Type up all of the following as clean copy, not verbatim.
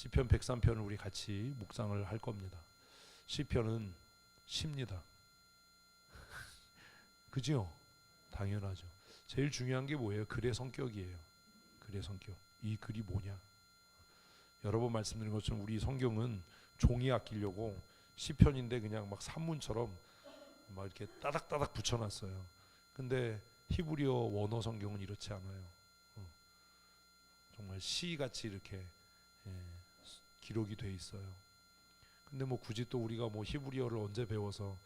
시편 103편을 우리 같이 묵상을 할 겁니다. 시편은 시입니다. 그죠? 당연하죠. 제일 중요한 게 뭐예요? 글의 성격이에요. 글의 성격. 이 글이 뭐냐? 여러 번 말씀드린 것처럼 우리 성경은 종이 아끼려고 시편인데 그냥 막 산문처럼 막 이렇게 따닥따닥 붙여놨어요. 근데 히브리어 원어 성경은 이렇지 않아요. 정말 시같이 이렇게 기록이 돼 있어요. 근데 뭐 굳이 또 우리가 뭐 히브리어를 언제 배워서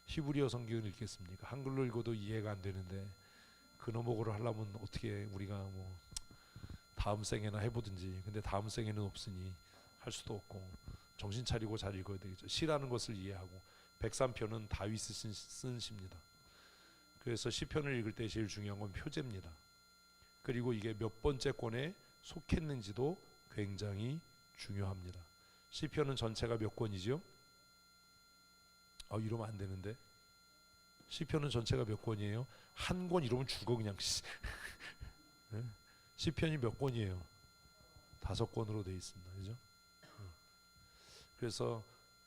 히브리어 성경을 읽겠습니까? 한글로 읽어도 이해가 안 되는데 그너머거를 하려면 어떻게 우리가 뭐 다음 생에나 해보든지. 근데 다음 생에는 없으니 할 수도 없고 정신 차리고 잘 읽어야 되겠죠. 시라는 것을 이해하고 103편은 다윗이 쓴 시입니다. 그래서 시편을 읽을 때 제일 중요한 건 표제입니다. 그리고 이게 몇 번째 권에 속했는지도 굉장히 중요합니다. 시편은 전체가 몇 권이죠? 이러면 안 되는데. 시편은 전체가 몇 권이에요? 한 권 이러면 죽어 그냥. 시편이 몇 권이에요? 5권으로 되어 있습니다. 그죠? 그래서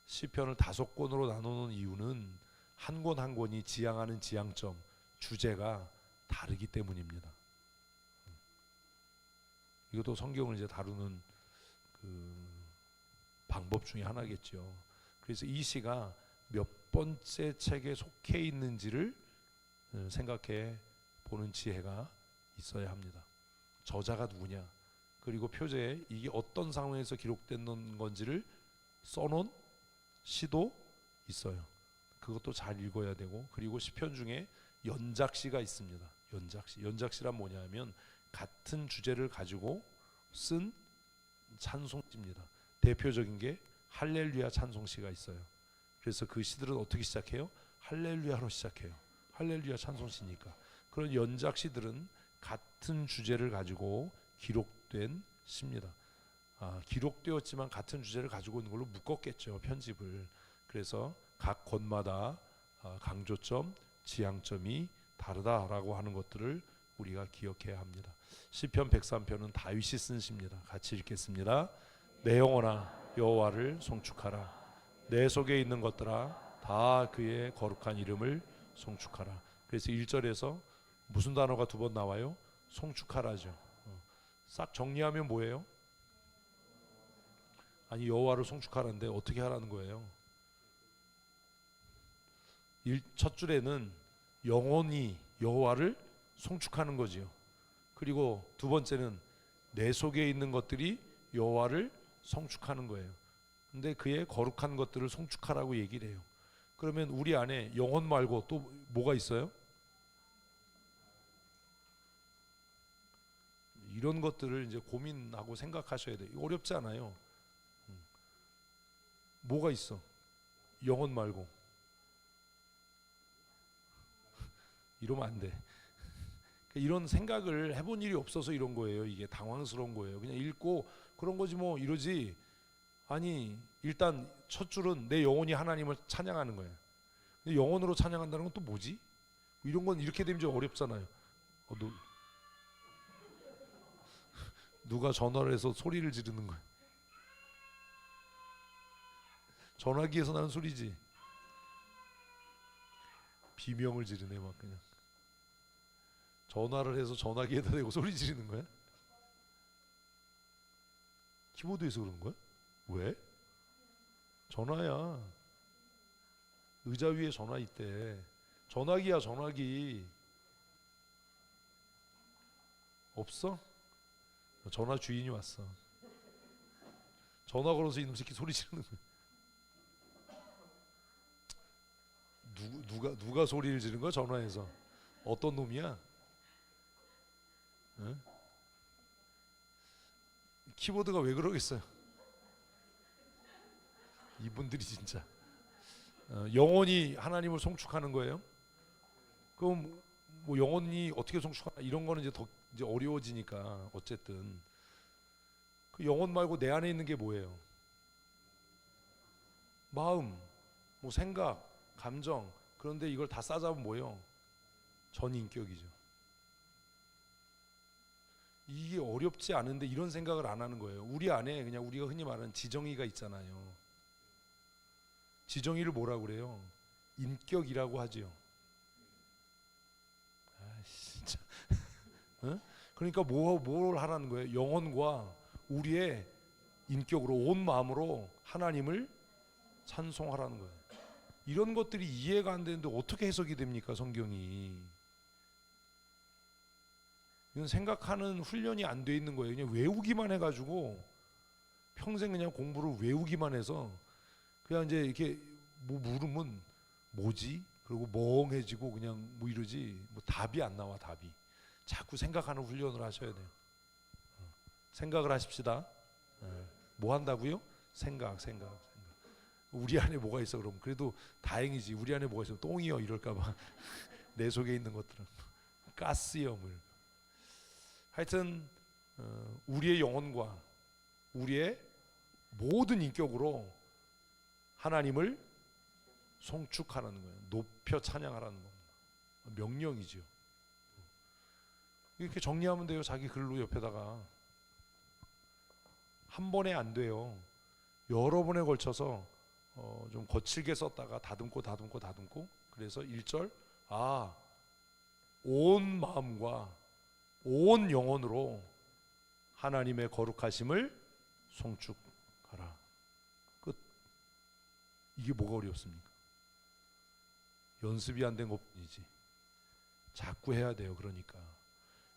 시편을 5권으로 나누는 이유는 한 권 한 권이 지향하는 지향점, 주제가 다르기 때문입니다. 이것도 성경을 이제 다루는 그 방법 중에 하나겠죠. 그래서 이 시가 몇 번째 책에 속해 있는지를 생각해 보는 지혜가 있어야 합니다. 저자가 누구냐, 그리고 표제에 이게 어떤 상황에서 기록된 건지를 써놓은 시도 있어요. 그것도 잘 읽어야 되고, 그리고 시편 중에 연작시가 있습니다. 연작시란 뭐냐면 같은 주제를 가지고 쓴 찬송시입니다. 대표적인 게 할렐루야 찬송시가 있어요. 그래서 그 시들은 어떻게 시작해요? 할렐루야로 시작해요. 할렐루야 찬송시니까. 그런 연작시들은 같은 주제를 가지고 기록된 시입니다. 기록되었지만 같은 주제를 가지고 있는 걸로 묶었겠죠, 편집을. 그래서 각 권마다 강조점, 지향점이 다르다라고 하는 것들을 우리가 기억해야 합니다. 시편 103편은 다윗이 쓴 시입니다. 같이 읽겠습니다. 내 영혼아 여호와를 송축하라. 내 속에 있는 것들아 다 그의 거룩한 이름을 송축하라. 그래서 1절에서 무슨 단어가 2번 나와요? 송축하라죠. 싹 정리하면 뭐예요? 아니, 여호와를 송축하라는데 어떻게 하라는 거예요? 첫 줄에는 영원히 여호와를 송축하는 거지요. 그리고 2번째는 내 속에 있는 것들이 여호와를 송축하는 거예요. 근데 그의 거룩한 것들을 송축하라고 얘기를 해요. 그러면 우리 안에 영혼 말고 또 뭐가 있어요? 이런 것들을 이제 고민하고 생각하셔야 돼요. 어렵지 않아요. 뭐가 있어? 영혼 말고. 이러면 안 돼. 이런 생각을 해본 일이 없어서 이런 거예요. 이게 당황스러운 거예요. 그냥 읽고 그런 거지 뭐 이러지. 아니, 일단 첫 줄은 내 영혼이 하나님을 찬양하는 거예요. 근데 영혼으로 찬양한다는 건 또 뭐지? 이런 건 이렇게 되면 좀 어렵잖아요. 누가 전화를 해서 소리를 지르는 거야. 전화기에서 나는 소리지. 비명을 지르네 막 그냥. 전화를 해서 전화기에다 대고 소리 지르는 거야? 키보드에서 그러는 거야? 왜? 전화야. 의자 위에 전화 있대. 전화기야, 전화기. 없어? 전화 주인이 왔어. 전화 걸어서 이놈 새끼 소리 지르는 거야. 누가 소리를 지르는 거야? 전화해서. 어떤 놈이야? 응? 키보드가 왜 그러겠어요? 이분들이 진짜. 영원히 하나님을 송축하는 거예요? 그럼 뭐 영원히 어떻게 송축하나 이런 거는 이제 어려워지니까. 어쨌든 그 영혼 말고 내 안에 있는 게 뭐예요? 마음, 뭐 생각, 감정. 그런데 이걸 다 싸잡으면 뭐예요? 전인격이죠. 이게 어렵지 않은데 이런 생각을 안 하는 거예요. 우리 안에 그냥 우리가 흔히 말하는 지정의가 있잖아요. 지정의를 뭐라고 그래요? 인격이라고 하지요. 아 진짜. 어? 그러니까 뭘 하라는 거예요? 영혼과 우리의 인격으로 온 마음으로 하나님을 찬송하라는 거예요. 이런 것들이 이해가 안 되는데 어떻게 해석이 됩니까? 성경이. 이건 생각하는 훈련이 안 돼 있는 거예요. 그냥 외우기만 해가지고 평생 그냥 공부를 외우기만 해서 그냥 이제 이렇게 뭐 물으면 뭐지? 그리고 멍해지고 그냥 뭐 이러지 뭐 답이 안 나와. 답이 자꾸 생각하는 훈련을 하셔야 돼요. 생각을 하십시다. 뭐 한다고요? 생각. 우리 안에 뭐가 있어 그럼 그래도 다행이지. 우리 안에 뭐가 있어 똥이요 이럴까봐 내 속에 있는 것들은 가스요 물. 하여튼 우리의 영혼과 우리의 모든 인격으로 하나님을 송축하라는 거예요. 높여 찬양하라는 겁니다. 명령이죠. 이렇게 정리하면 돼요. 자기 글로 옆에다가. 한 번에 안 돼요. 여러 번에 걸쳐서 좀 거칠게 썼다가 다듬고 그래서 1절 온 마음과 온 영혼으로 하나님의 거룩하심을 송축하라. 끝. 이게 뭐가 어렵습니까? 연습이 안 된 것뿐이지. 자꾸 해야 돼요. 그러니까.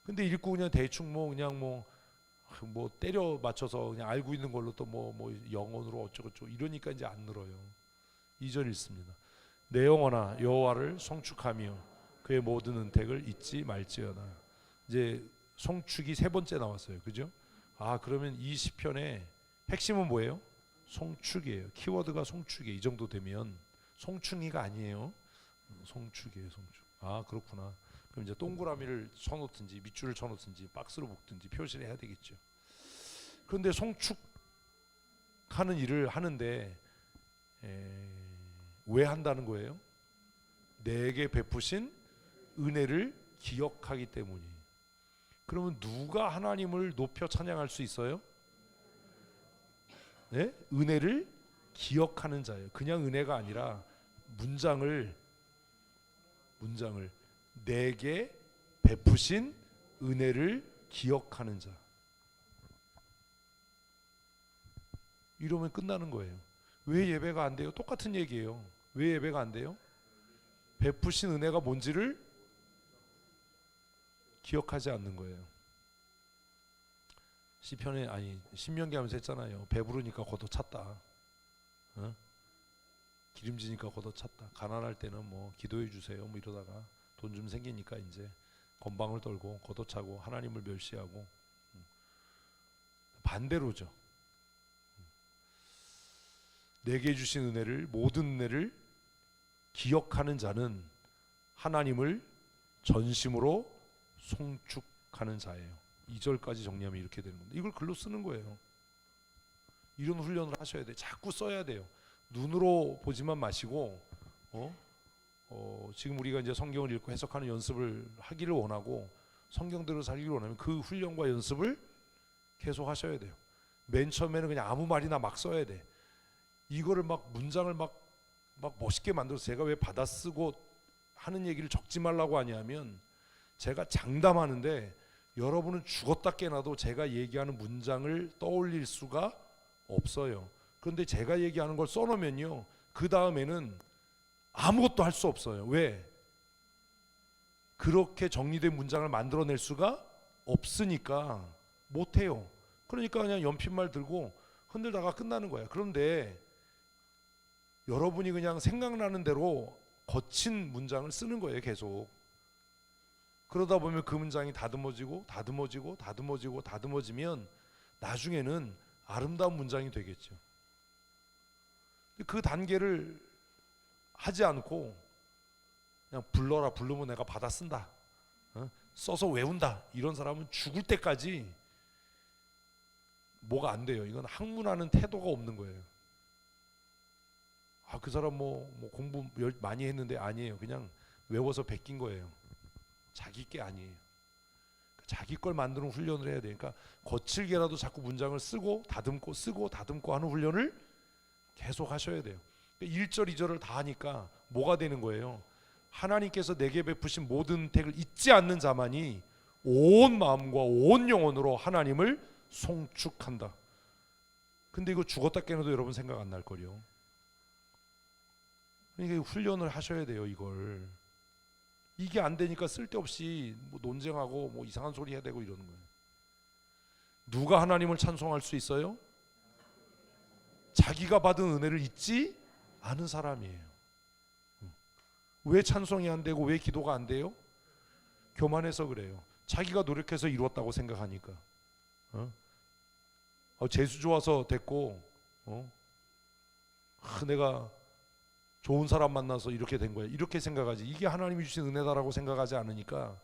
근데 읽고 그냥 대충 그냥 때려 맞춰서 그냥 알고 있는 걸로 또 뭐 영혼으로 어쩌고저쩌고 이러니까 이제 안 늘어요. 2절 읽습니다. 내 영혼아 여호와를 송축하며 그의 모든 은택을 잊지 말지어다. 이제 송축이 세 번째 나왔어요. 그죠? 그러면 이 시편의 핵심은 뭐예요? 송축이에요. 키워드가 송축이에요. 이 정도 되면 송충이가 아니에요. 송축이에요. 송축. 그렇구나. 그럼 이제 동그라미를 쳐놓든지 밑줄을 쳐놓든지 박스로 묶든지 표시를 해야 되겠죠. 그런데 송축하는 일을 하는데 왜 한다는 거예요? 내게 베푸신 은혜를 기억하기 때문이에요. 그러면 누가 하나님을 높여 찬양할 수 있어요? 네? 은혜를 기억하는 자예요. 그냥 은혜가 아니라 문장을 내게 베푸신 은혜를 기억하는 자. 이러면 끝나는 거예요. 왜 예배가 안 돼요? 똑같은 얘기예요. 왜 예배가 안 돼요? 베푸신 은혜가 뭔지를 기억하지 않는 거예요. 시편에 신명기 하면서 했잖아요. 배부르니까 걷어찼다. 기름지니까 걷어찼다. 가난할 때는 기도해 주세요 이러다가 돈 좀 생기니까 이제 건방을 떨고 걷어차고 하나님을 멸시하고. 반대로죠. 내게 주신 은혜를 모든 은혜를 기억하는 자는 하나님을 전심으로 송축하는 자예요. 2절까지 정리하면 이렇게 되는 겁니다. 이걸 글로 쓰는 거예요. 이런 훈련을 하셔야 돼요. 자꾸 써야 돼요. 눈으로 보지만 마시고 지금 우리가 이제 성경을 읽고 해석하는 연습을 하기를 원하고 성경대로 살기를 원하면 그 훈련과 연습을 계속 하셔야 돼요. 맨 처음에는 그냥 아무 말이나 막 써야 돼. 이거를 문장을 멋있게 만들어서 제가 왜 받아쓰고 하는 얘기를 적지 말라고 하냐면 제가 장담하는데 여러분은 죽었다 깨나도 제가 얘기하는 문장을 떠올릴 수가 없어요. 그런데 제가 얘기하는 걸 써놓으면요 그 다음에는 아무것도 할 수 없어요. 왜? 그렇게 정리된 문장을 만들어낼 수가 없으니까 못해요. 그러니까 그냥 연필말 들고 흔들다가 끝나는 거야. 그런데 여러분이 그냥 생각나는 대로 거친 문장을 쓰는 거예요. 계속. 그러다 보면 그 문장이 다듬어지면 나중에는 아름다운 문장이 되겠죠. 그 단계를 하지 않고 그냥 부르면 내가 받아 쓴다, 써서 외운다 이런 사람은 죽을 때까지 뭐가 안 돼요. 이건 학문하는 태도가 없는 거예요. 그 사람 공부 많이 했는데 아니에요. 그냥 외워서 베낀 거예요. 자기 게 아니에요. 자기 걸 만드는 훈련을 해야 되니까 거칠게라도 자꾸 문장을 쓰고 다듬고 하는 훈련을 계속 하셔야 돼요. 1절 2절을 다 하니까 뭐가 되는 거예요? 하나님께서 내게 베푸신 모든 혜택을 잊지 않는 자만이 온 마음과 온 영혼으로 하나님을 송축한다. 근데 이거 죽었다 깨어나도 여러분 생각 안 날 거요. 그러니까 훈련을 하셔야 돼요. 이걸. 이게 안 되니까 쓸데없이 뭐 논쟁하고 뭐 이상한 소리 해야 되고 이러는 거예요. 누가 하나님을 찬송할 수 있어요? 자기가 받은 은혜를 잊지 않은 사람이에요. 왜 찬송이 안 되고 왜 기도가 안 돼요? 교만해서 그래요. 자기가 노력해서 이루었다고 생각하니까. 재수 좋아서 됐고, 내가 좋은 사람 만나서 이렇게 된 거야. 이렇게 생각하지. 이게 하나님이 주신 은혜다라고 생각하지 않으니까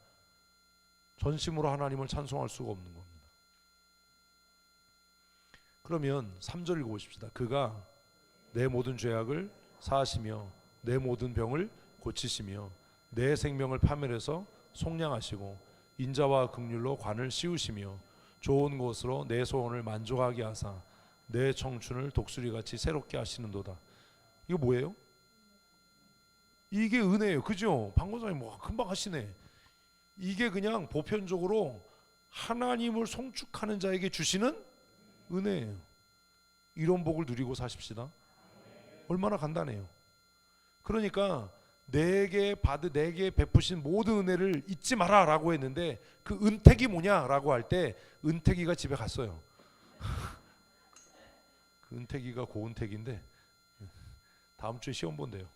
전심으로 하나님을 찬송할 수가 없는 겁니다. 그러면 3절 읽어보십시다. 그가 내 모든 죄악을 사하시며 내 모든 병을 고치시며 내 생명을 파멸해서 속량하시고 인자와 긍휼로 관을 씌우시며 좋은 것으로 내 소원을 만족하게 하사 내 청춘을 독수리같이 새롭게 하시는도다. 이거 뭐예요? 이게 은혜예요. 그죠? 방금전에 뭐 금방 하시네. 이게 그냥 보편적으로 하나님을 송축하는 자에게 주시는 은혜예요. 이런 복을 누리고 사십시다. 얼마나 간단해요. 그러니까 내게 베푸신 모든 은혜를 잊지 마라 라고 했는데 그 은택이 뭐냐라고 할 때 은택이가 집에 갔어요. 그 은택이가 고은택인데 다음 주에 시험 본대요.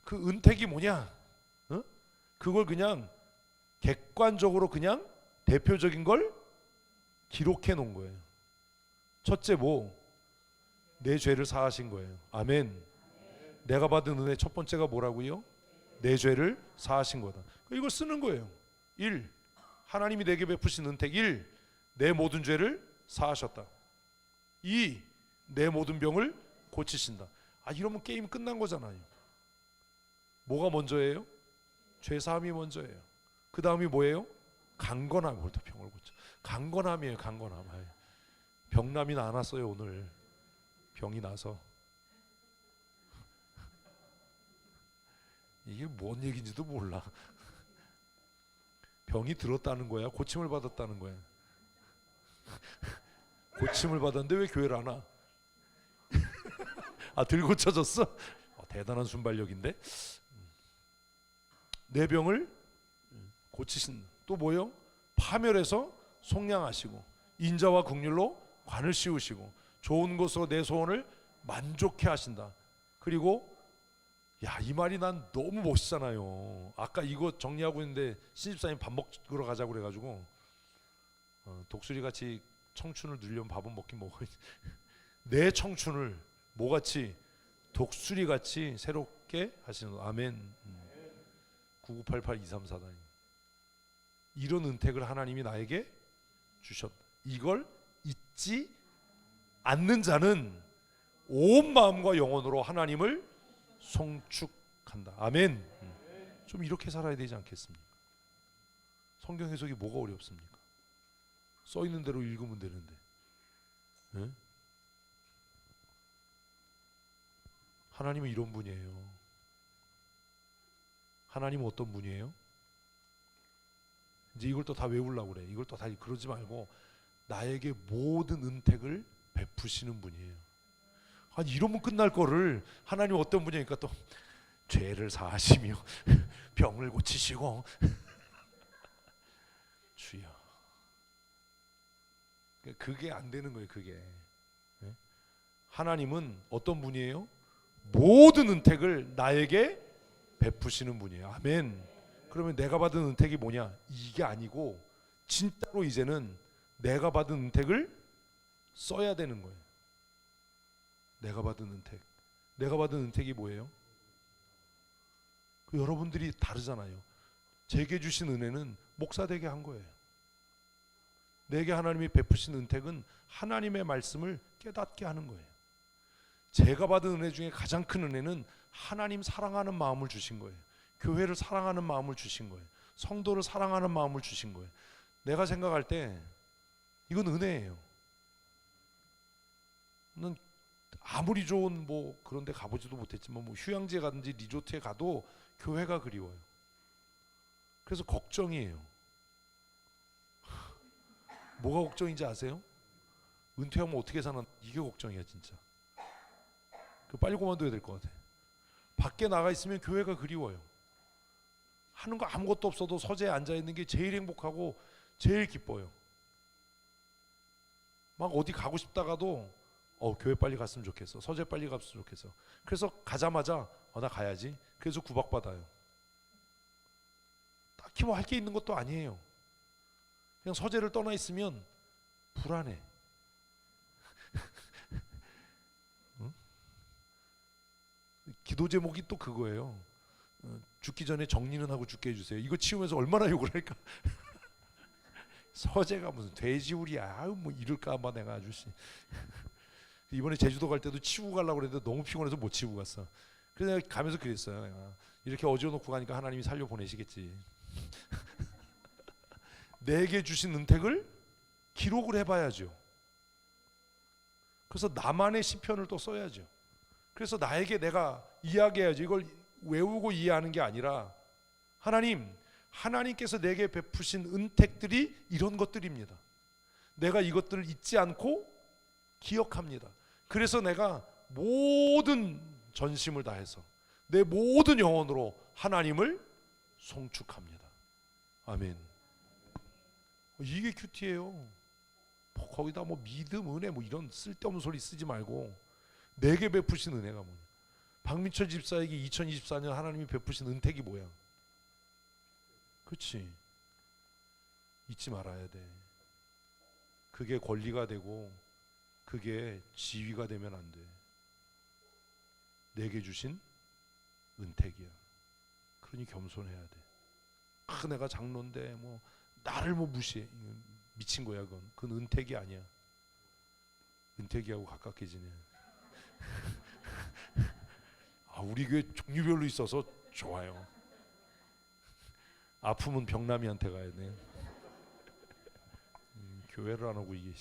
그 은택이 뭐냐? 그걸 그냥 객관적으로 그냥 대표적인 걸 기록해 놓은 거예요. 첫째 내 죄를 사하신 거예요. 아멘. 내가 받은 은혜 첫 번째가 뭐라고요? 내 죄를 사하신 거다. 이걸 쓰는 거예요. 1. 하나님이 내게 베푸신 은택. 1. 내 모든 죄를 사하셨다. 2. 내 모든 병을 고치신다. 이러면 게임 끝난 거잖아요. 뭐가 먼저예요? 죄 사함이 먼저예요. 그 다음이 뭐예요? 강건함. 뭘 더 병을 고쳐? 강건함이에요. 강건함. 병남이 안 왔어요 오늘. 병이 나서. 이게 뭔 얘기인지도 몰라. 병이 들었다는 거야? 고침을 받았다는 거야? 고침을 받았는데 왜 교회를 안 와? 덜 고쳐졌어? 대단한 순발력인데. 내 병을 고치신. 또 뭐요? 파멸해서 속량하시고 인자와 긍휼로 관을 씌우시고 좋은 것으로 내 소원을 만족해 하신다. 그리고 이 말이 난 너무 멋있잖아요. 아까 이거 정리하고 있는데 신집사님 밥 먹으러 가자고 그래가지고 독수리같이 청춘을 누리려면 밥은 먹긴 먹어야지. 내 청춘을 뭐같이? 독수리같이 새롭게 하시는. 아멘. 9988-2344 이런 은택을 하나님이 나에게 주셨다. 이걸 잊지 않는 자는 온 마음과 영혼으로 하나님을 송축한다. 아멘. 좀 이렇게 살아야 되지 않겠습니까? 성경 해석이 뭐가 어렵습니까? 써 있는 대로 읽으면 되는데. 네? 하나님은 이런 분이에요. 하나님은 어떤 분이에요? 이제 이걸 또 다 외우려고 그래. 이걸 또 다 그러지 말고 나에게 모든 은택을 베푸시는 분이에요. 이러면 끝날 거를 하나님 어떤 분이니까 또 죄를 사하시며 병을 고치시고 주여. 그게 안 되는 거예요. 그게. 하나님은 어떤 분이에요? 모든 은택을 나에게 베푸시는 분이에요. 아멘. 그러면 내가 받은 은택이 뭐냐? 이게 아니고 진짜로 이제는 내가 받은 은택을 써야 되는 거예요. 내가 받은 은택. 내가 받은 은택이 뭐예요? 여러분들이 다르잖아요. 제게 주신 은혜는 목사 되게 한 거예요. 내게 하나님이 베푸신 은택은 하나님의 말씀을 깨닫게 하는 거예요. 제가 받은 은혜 중에 가장 큰 은혜는 하나님 사랑하는 마음을 주신 거예요. 교회를 사랑하는 마음을 주신 거예요. 성도를 사랑하는 마음을 주신 거예요. 내가 생각할 때 이건 은혜예요. 는 아무리 좋은 뭐 그런 데 가보지도 못했지만 뭐 휴양지에 가든지 리조트에 가도 교회가 그리워요. 그래서 걱정이에요. 뭐가 걱정인지 아세요? 은퇴하면 어떻게 사나, 이게 걱정이야 진짜. 그 빨리 그만둬야 될 것 같아. 밖에 나가 있으면 교회가 그리워요. 하는 거 아무것도 없어도 서재에 앉아 있는 게 제일 행복하고 제일 기뻐요. 막 어디 가고 싶다가도 교회 빨리 갔으면 좋겠어, 서재 빨리 갔으면 좋겠어. 그래서 가자마자 나 가야지. 그래서 구박받아요. 딱히 뭐 할 게 있는 것도 아니에요. 그냥 서재를 떠나 있으면 불안해. 응? 기도 제목이 또 그거예요. 죽기 전에 정리는 하고 죽게 해주세요. 이거 치우면서 얼마나 욕을 할까. 서재가 무슨 돼지우리야, 뭐 이럴까봐 내가 아주. 이번에 제주도 갈 때도 치우고 가려고 그랬는데 너무 피곤해서 못 치우고 갔어. 그래서 내가 가면서 그랬어요. 내가 이렇게 어지러놓고 가니까 하나님이 살려 보내시겠지. 내게 주신 은택을 기록을 해봐야죠. 그래서 나만의 시편을 또 써야죠. 그래서 나에게 내가 이야기해야죠. 이걸 외우고 이해하는 게 아니라 하나님께서 내게 베푸신 은택들이 이런 것들입니다. 내가 이것들을 잊지 않고 기억합니다. 그래서 내가 모든 전심을 다해서 내 모든 영혼으로 하나님을 송축합니다. 아멘. 이게 큐티예요. 거기다 뭐 믿음, 은혜 뭐 이런 쓸데없는 소리 쓰지 말고 내게 베푸신 은혜가 뭐냐. 박민철 집사에게 2024년 하나님이 베푸신 은택이 뭐야? 그렇지. 잊지 말아야 돼. 그게 권리가 되고 그게 지위가 되면 안 돼. 내게 주신 은택이야. 그러니 겸손해야 돼. 내가 장로인데 뭐 나를 뭐 무시해. 미친 거야. 그건 은택이 아니야. 은택이하고 가깝게 지내. 우리 교회 종류별로 있어서 좋아요. 아프면 병남이한테 가야 돼. 교회를 안 오고 이게.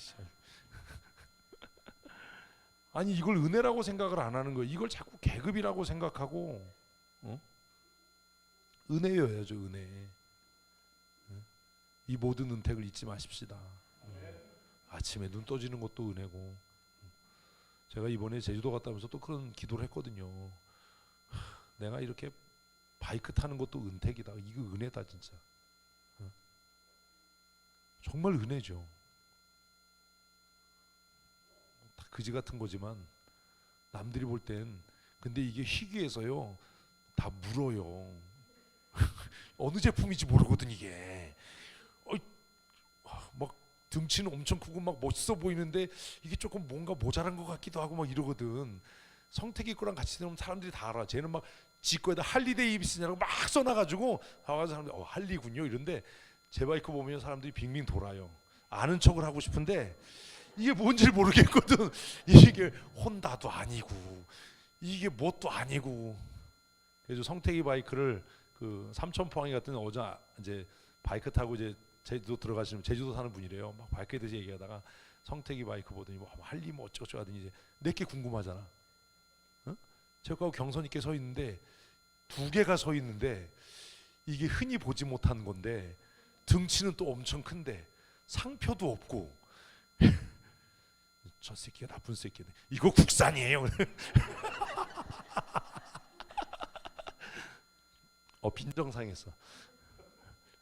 아니 이걸 은혜라고 생각을 안 하는 거예요. 이걸 자꾸 계급이라고 생각하고 은혜여야죠. 은혜. 이 모든 은택을 잊지 마십시다. 아침에 눈 떠지는 것도 은혜고. 제가 이번에 제주도 갔다 오면서 또 그런 기도를 했거든요. 내가 이렇게 바이크 타는 것도 은택이다. 이거 은혜다 진짜. 정말 은혜죠. 다 그지 같은 거지만 남들이 볼 땐 근데 이게 희귀해서요 다 물어요. 어느 제품인지 모르거든 이게. 막 등치는 엄청 크고 막 멋있어 보이는데 이게 조금 뭔가 모자란 것 같기도 하고 막 이러거든. 성택이 거랑 같이 들으면 사람들이 다 알아. 쟤는 막 지 거에다 할리데이비슨이라고 막 써놔가지고 나와서 사람들이 할리군요 이런데 제 바이크 보면 사람들이 빙빙 돌아요. 아는 척을 하고 싶은데 이게 뭔지를 모르겠거든. 이게 혼다도 아니고 이게 뭣도 아니고. 그래서 성택이 바이크를 그 삼천포항에 갔더니 어제 이제 바이크 타고 이제 제주도 들어가시면 제주도 사는 분이래요. 막 바이크에 대해서 얘기하다가 성택이 바이크 보더니 뭐 할리 뭐 어쩌고저쩌고 하더니 이제 내게 궁금하잖아. 제가 경선 있게 서 있는데 두 개가 서 있는데 이게 흔히 보지 못한 건데 등치는 또 엄청 큰데 상표도 없고 저 새끼가 나쁜 새끼네. 이거 국산이에요. 빈정상했어.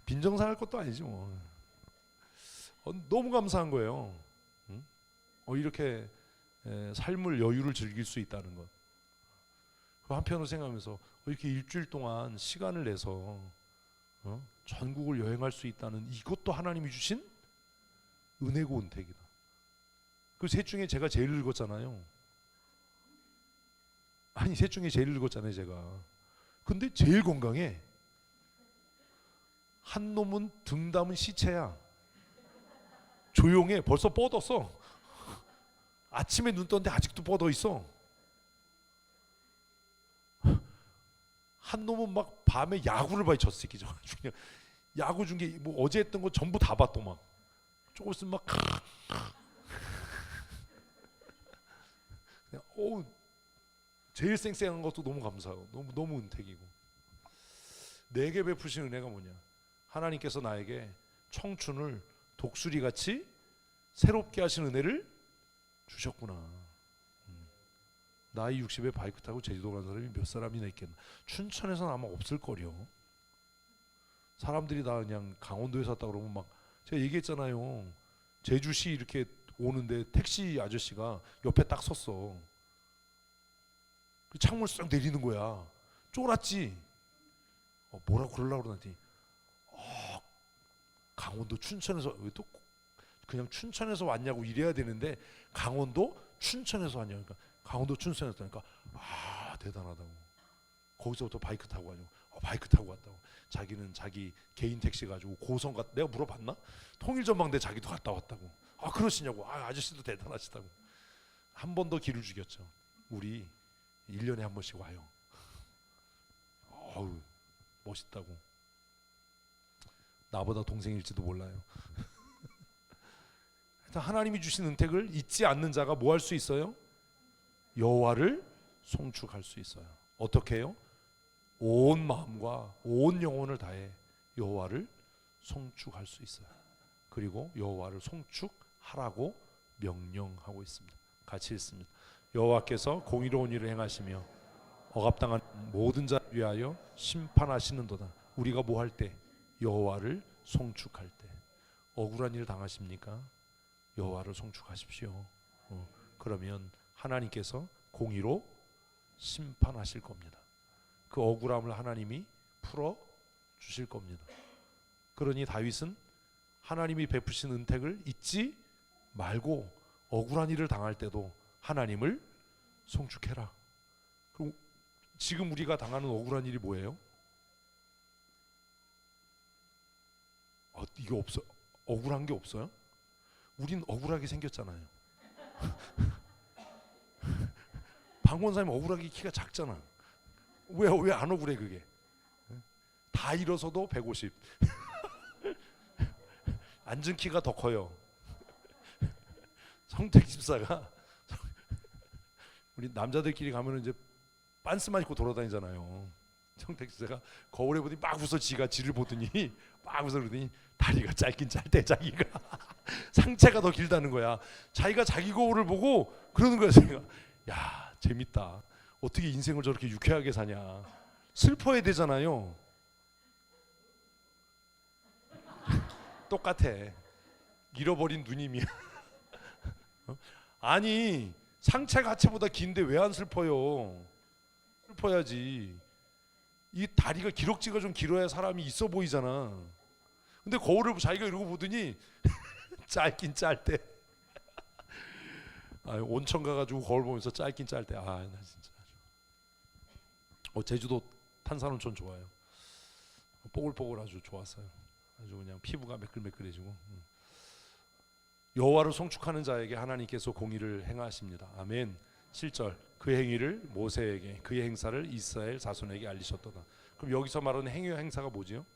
빈정상할 것도 아니지 뭐. 너무 감사한 거예요. 이렇게 삶을 여유를 즐길 수 있다는 것. 한편으로 생각하면서 이렇게 일주일 동안 시간을 내서 전국을 여행할 수 있다는 이것도 하나님이 주신 은혜고 은택이다. 그 셋 중에 제가 제일 늙었잖아요. 아니 셋 중에 제일 늙었잖아요 제가. 근데 제일 건강해. 한 놈은 등 담은 시체야. 조용해. 벌써 뻗었어. 아침에 눈 떴는데 아직도 뻗어 있어. 한 놈은 막 밤에 야구를 많이 쳤어. 그냥 야구 중계 뭐 어제 했던 거 전부 다 봐. 또 막 조금 있으면 막 그냥 제일 쌩쌩한 것도 너무 감사하고 너무 은택이고. 내게 베푸신 은혜가 뭐냐? 하나님께서 나에게 청춘을 독수리같이 새롭게 하신 은혜를 주셨구나. 나이 60에 바이크 타고 제주도 간 사람이 몇 사람이나 있겠나. 춘천에서는 아마 없을 거려. 사람들이 다 그냥 강원도에 샀다 그러면 막, 제가 얘기했잖아요. 제주시 이렇게 오는데 택시 아저씨가 옆에 딱 섰어. 창문 싹 내리는 거야. 쫄았지. 뭐라고 그러려고 그러더니 강원도 춘천에서, 왜 또 그냥 춘천에서 왔냐고 이래야 되는데 강원도 춘천에서 왔냐고. 그러니까 강원도 춘천에서 왔다니까 대단하다고. 거기서부터 바이크 타고 가지고 바이크 타고 왔다고. 자기는 자기 개인 택시 가지고 고성 갔다. 내가 물어봤나? 통일전망대 자기도 갔다 왔다고. 그러시냐고. 아저씨도 대단하시다고. 한 번 더 기를 죽였죠. 우리 1년에 한 번씩 와요. 멋있다고. 나보다 동생일지도 몰라요. 하나님이 주신 은택을 잊지 않는 자가 뭐 할 수 있어요? 여호와를 송축할 수 있어요. 어떻게 해요? 온 마음과 온 영혼을 다해 여호와를 송축할 수 있어요. 그리고 여호와를 송축하라고 명령하고 있습니다. 같이 읽습니다. 여호와께서 공의로운 일을 행하시며 억압당한 모든 자를 위하여 심판하시는도다. 우리가 뭐 할 때? 여호와를 송축할 때. 억울한 일 당하십니까? 여호와를 송축하십시오. 그러면 하나님께서 공의로 심판하실 겁니다. 그 억울함을 하나님이 풀어 주실 겁니다. 그러니 다윗은 하나님이 베푸신 은택을 잊지 말고 억울한 일을 당할 때도 하나님을 송축해라. 그럼 지금 우리가 당하는 억울한 일이 뭐예요? 이게 없어. 억울한 게 없어요? 우린 억울하게 생겼잖아요. 박원사님 억울하게 키가 작잖아. 왜 안 억울해 그게? 다 일어서도 150. 앉은 키가 더 커요. 성택 집사가 우리 남자들끼리 가면은 이제 빤스만 입고 돌아다니잖아요. 성택 집사가 거울에 보더니 막 웃어. 지를 보더니 막 웃어. 그러더니 다리가 짧긴 짧대. 자기가 상체가 더 길다는 거야. 자기가 자기 거울을 보고 그러는 거야. 제가 야 재밌다. 어떻게 인생을 저렇게 유쾌하게 사냐. 슬퍼야 되잖아요. 똑같아. 잃어버린 누님이야. 아니 상체가 하체보다 긴데 왜 안 슬퍼요? 슬퍼야지. 이 다리가 기럭지가 좀 길어야 사람이 있어 보이잖아. 근데 거울을 자기가 이러고 보더니 짧긴 짧대. 온천 가가지고 거울 보면서 짧긴 짧대. 나 진짜. 제주도 탄산온천 좋아요. 뽀글뽀글 아주 좋았어요. 아주 그냥 피부가 매끌매끌해지고. 여호와를 송축하는 자에게 하나님께서 공의를 행하십니다. 아멘. 7절 그 행위를 모세에게 그의 행사를 이스라엘 자손에게 알리셨도다. 그럼 여기서 말하는 행위와 행사가 뭐지요?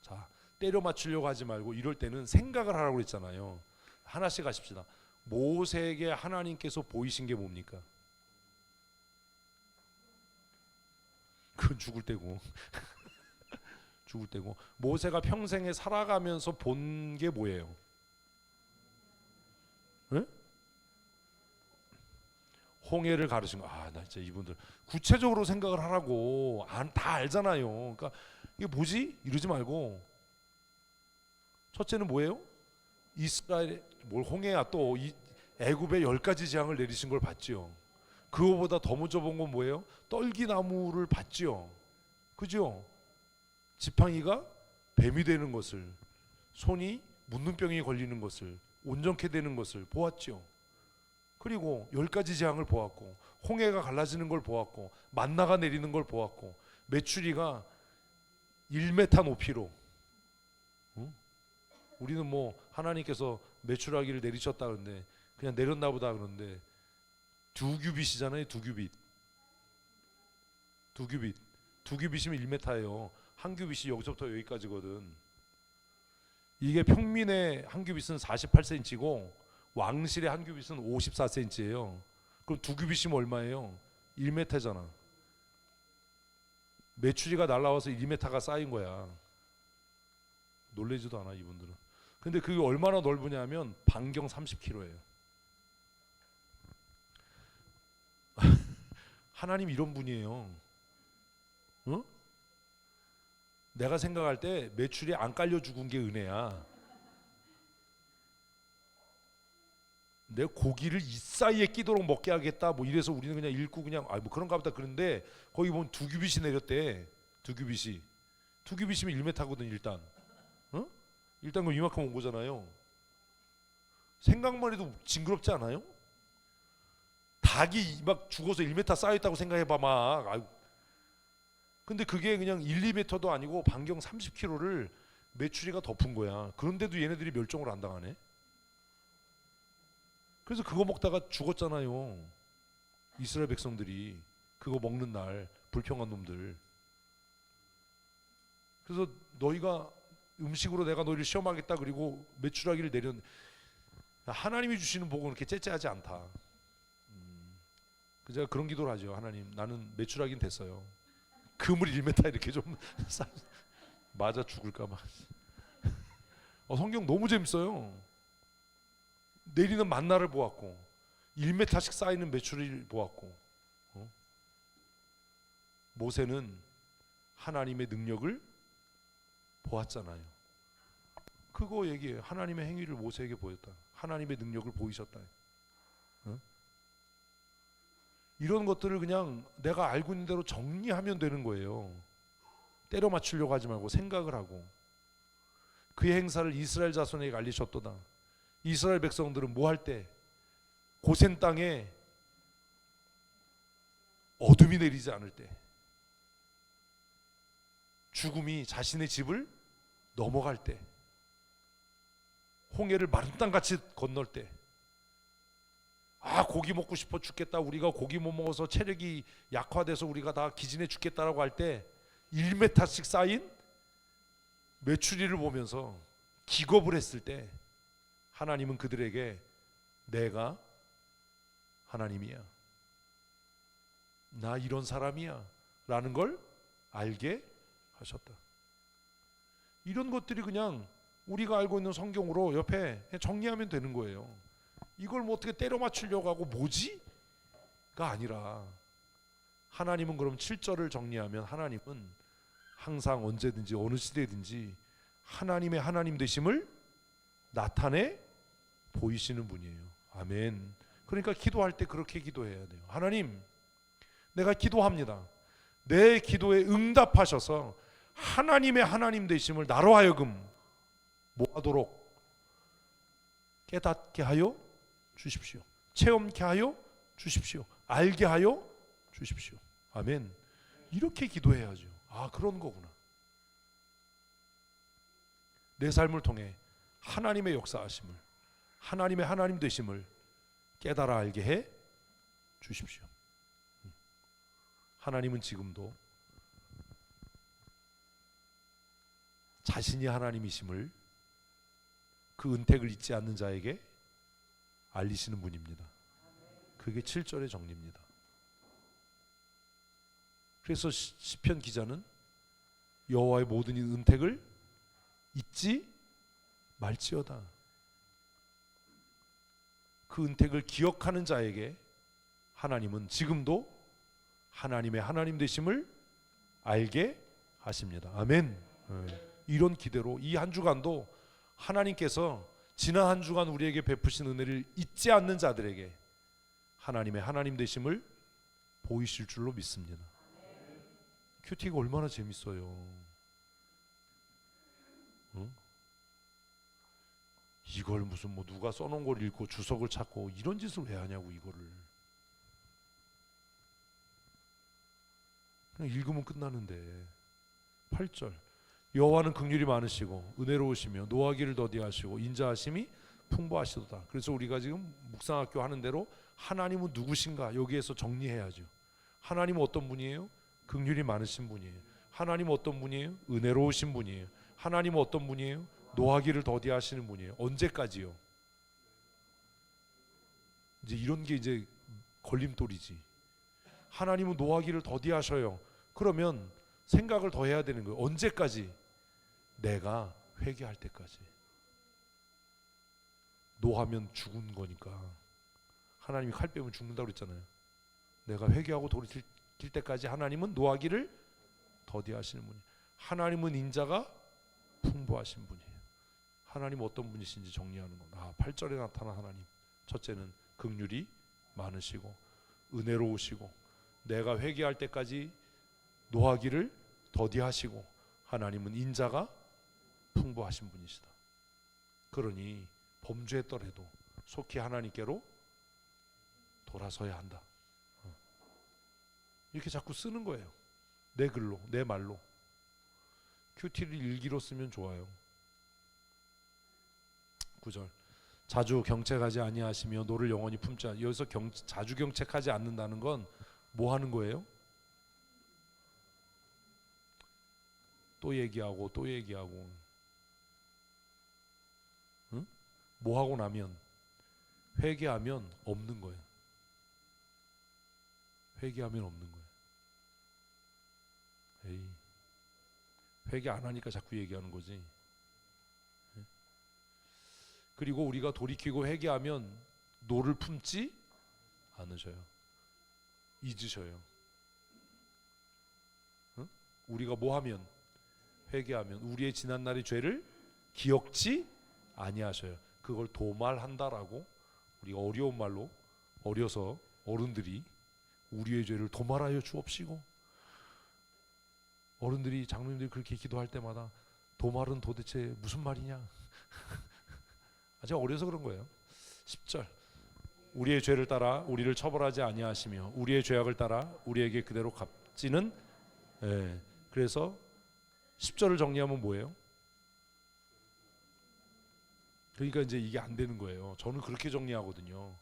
자, 때려 맞추려고 하지 말고 이럴 때는 생각을 하라고 그랬잖아요. 하나씩 하십시다. 모세에게 하나님께서 보이신 게 뭡니까? 그건 죽을 때고. 죽을 때고. 모세가 평생에 살아가면서 본 게 뭐예요? 네? 홍해를 가르친 거. 나 진짜 이분들 구체적으로 생각을 하라고. 다 알잖아요. 그러니까 이게 뭐지? 이러지 말고. 첫째는 뭐예요? 이스라엘 홍해야. 또 애굽의 10가지 재앙을 내리신 걸 봤죠. 그거보다 더 먼저 본 건 뭐예요? 떨기나무를 봤죠. 그죠? 지팡이가 뱀이 되는 것을, 손이 문둥병이 걸리는 것을, 온전케 되는 것을 보았죠. 그리고 10가지 재앙을 보았고, 홍해가 갈라지는 걸 보았고, 만나가 내리는 걸 보았고, 메추리가 1m 높이로. 우리는 뭐 하나님께서 메추라기를 내리셨다 그러는데 그냥 내렸나 보다 그러는데 2규빗이잖아요. 2규빗. 두 규빗이면 1m예요. 한 규빗이 여기서부터 여기까지거든. 이게 평민의 한 규빗은 48cm고 왕실의 한 규빗은 54cm예요. 그럼 두 규빗이면 얼마예요? 1m잖아. 메추리가 날라와서 1m가 쌓인 거야. 놀래지도 않아 이분들은. 근데 그게 얼마나 넓으냐면 반경 30km예요. 하나님 이런 분이에요. 어? 내가 생각할 때 메추리에 안 깔려 죽은 게 은혜야. 내 고기를 이 사이에 끼도록 먹게 하겠다 뭐 이래서 우리는 그냥 읽고 그냥 뭐 그런가 보다 그런데 거기 보면 두 규빗이 내렸대. 두 규빗이면 1m거든 일단. 어? 일단 그 이만큼 온 거잖아요. 생각만 해도 징그럽지 않아요? 닭이 막 죽어서 1m 쌓여있다고 생각해봐 막. 아유. 근데 그게 그냥 1, 2m도 아니고 반경 30km를 메추리가 덮은 거야. 그런데도 얘네들이 멸종을 안 당하네. 그래서 그거 먹다가 죽었잖아요. 이스라엘 백성들이 그거 먹는 날 불평한 놈들. 그래서 너희가 음식으로 내가 너희를 시험하겠다 그리고 메추라기를 내렸는데 하나님이 주시는 복은 그렇게 째째하지 않다. 제가 그런 기도를 하죠. 하나님 나는 메추라기는 됐어요. 그물 1m 이렇게 좀 맞아 죽을까 봐. 성경 너무 재밌어요. 내리는 만나를 보았고 1m씩 쌓이는 메추리를 보았고 모세는 하나님의 능력을 보았잖아요. 그거 얘기해요. 하나님의 행위를 모세에게 보였다. 하나님의 능력을 보이셨다. 이런 것들을 그냥 내가 알고 있는 대로 정리하면 되는 거예요. 때려 맞추려고 하지 말고 생각을 하고 그의 행사를 이스라엘 자손에게 알리셨도다. 이스라엘 백성들은 뭐 할 때 고센 땅에 어둠이 내리지 않을 때 죽음이 자신의 집을 넘어갈 때 홍해를 마른 땅같이 건널 때 고기 먹고 싶어 죽겠다 우리가 고기 못 먹어서 체력이 약화돼서 우리가 다 기진해 죽겠다라고 할 때 1m씩 쌓인 메추리를 보면서 기겁을 했을 때 하나님은 그들에게 내가 하나님이야 나 이런 사람이야 라는 걸 알게 하셨다. 이런 것들이 그냥 우리가 알고 있는 성경으로 옆에 정리하면 되는 거예요. 이걸 뭐 어떻게 때려 맞추려고 하고 뭐지? 가 아니라 하나님은 그럼 7절을 정리하면 하나님은 항상 언제든지 어느 시대든지 하나님의 하나님 되심을 나타내 보이시는 분이에요. 아멘. 그러니까 기도할 때 그렇게 기도해야 돼요. 하나님 내가 기도합니다. 내 기도에 응답하셔서 하나님의 하나님 되심을 나로 하여금 뭐하도록 깨닫게 하여 주십시오. 체험케 하여 주십시오. 알게 하여 주십시오. 아멘. 이렇게 기도해야죠. 그런 거구나. 내 삶을 통해 하나님의 역사하심을 하나님의 하나님 되심을 깨달아 알게 해 주십시오. 하나님은 지금도 자신이 하나님이심을 그 은택을 잊지 않는 자에게 알리시는 분입니다. 그게 7절의 정리입니다. 그래서 시편 기자는 여호와의 모든 은택을 잊지 말지어다. 그 은택을 기억하는 자에게 하나님은 지금도 하나님의 하나님 되심을 알게 하십니다. 아멘. 이런 기대로 이 한 주간도 하나님께서 지난 한 주간 우리에게 베푸신 은혜를 잊지 않는 자들에게 하나님의 하나님 되심을 보이실 줄로 믿습니다. 큐티가 얼마나 재밌어요. 이걸 무슨 뭐 누가 써놓은 걸 읽고 주석을 찾고 이런 짓을 왜 하냐고. 이거를 그냥 읽으면 끝나는데. 8절 여호와는 긍휼이 많으시고 은혜로우시며 노하기를 더디하시고 인자하심이 풍부하시도다. 그래서 우리가 지금 묵상학교 하는 대로 하나님은 누구신가 여기에서 정리해야죠. 하나님은 어떤 분이에요? 긍휼이 많으신 분이에요. 하나님은 어떤 분이에요? 은혜로우신 분이에요. 하나님은 어떤 분이에요? 노하기를 더디하시는 분이에요. 언제까지요? 이제 이런 게 이제 걸림돌이지. 하나님은 노하기를 더디하셔요. 그러면 생각을 더 해야 되는 거예요. 언제까지? 내가 회개할 때까지. 노하면 죽은 거니까. 하나님이 칼 빼면 죽는다고 그랬잖아요. 내가 회개하고 돌이킬 때까지 하나님은 노하기를 더디하시는 분이에요. 하나님은 인자가 풍부하신 분이에요. 하나님 어떤 분이신지 정리하는 거. 8절에 나타난 하나님. 첫째는 긍휼이 많으시고 은혜로우시고 내가 회개할 때까지 노하기를 더디하시고 하나님은 인자가 풍부하신 분이시다. 그러니 범죄했더라도 속히 하나님께로 돌아서야 한다. 이렇게 자꾸 쓰는 거예요. 내 글로, 내 말로. 큐티를 일기로 쓰면 좋아요. 9절 자주 경책하지 아니하시며 노를 영원히 품지 않. 여기서 자주 경책하지 않는다는 건 뭐 하는 거예요? 또 얘기하고 또 얘기하고. 응? 뭐 하고 나면 회개하면 없는 거예요. 회개하면 없는 거예요. 에이, 회개 안 하니까 자꾸 얘기하는 거지. 그리고 우리가 돌이키고 회개하면 노를 품지 않으셔요. 잊으셔요. 응? 우리가 뭐 하면? 회개하면 우리의 지난날의 죄를 기억지 아니하셔요. 그걸 도말한다라고 우리가 어려운 말로 어려서 어른들이 우리의 죄를 도말하여 주옵시고, 어른들이 장로님들이 그렇게 기도할 때마다 도말은 도대체 무슨 말이냐? 제가 어려서 그런 거예요. 10절 우리의 죄를 따라 우리를 처벌하지 아니하시며 우리의 죄악을 따라 우리에게 그대로 갚지는. 그래서 10절을 정리하면 뭐예요? 그러니까 이제 이게 안 되는 거예요. 저는 그렇게 정리하거든요.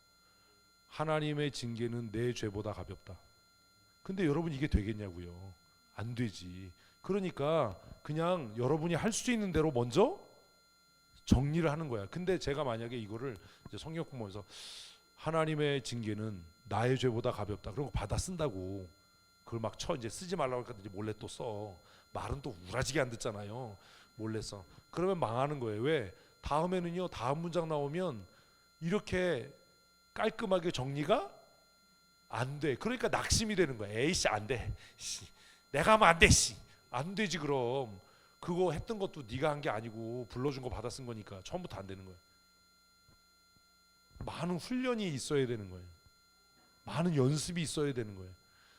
하나님의 징계는 내 죄보다 가볍다. 근데 여러분 이게 되겠냐고요? 안 되지. 그러니까 그냥 여러분이 할 수 있는 대로 먼저 정리를 하는 거야. 근데 제가 만약에 이거를 이제 성경 공부하면서 하나님의 징계는 나의 죄보다 가볍다, 그런 거 받아 쓴다고 그걸 막 이제 쓰지 말라고 하니까 이제 몰래 또 써. 말은 또 우라지게 안 듣잖아요. 몰래 써. 그러면 망하는 거예요. 왜? 다음에는요, 다음 문장 나오면 이렇게 깔끔하게 정리가 안 돼. 그러니까 낙심이 되는 거야. 에이씨 안 돼. 내가 하면 안 돼. 안 되지. 그럼 그거 했던 것도 네가 한 게 아니고 불러준 거 받아 쓴 거니까 처음부터 안 되는 거예요. 많은 훈련이 있어야 되는 거예요. 많은 연습이 있어야 되는 거예요.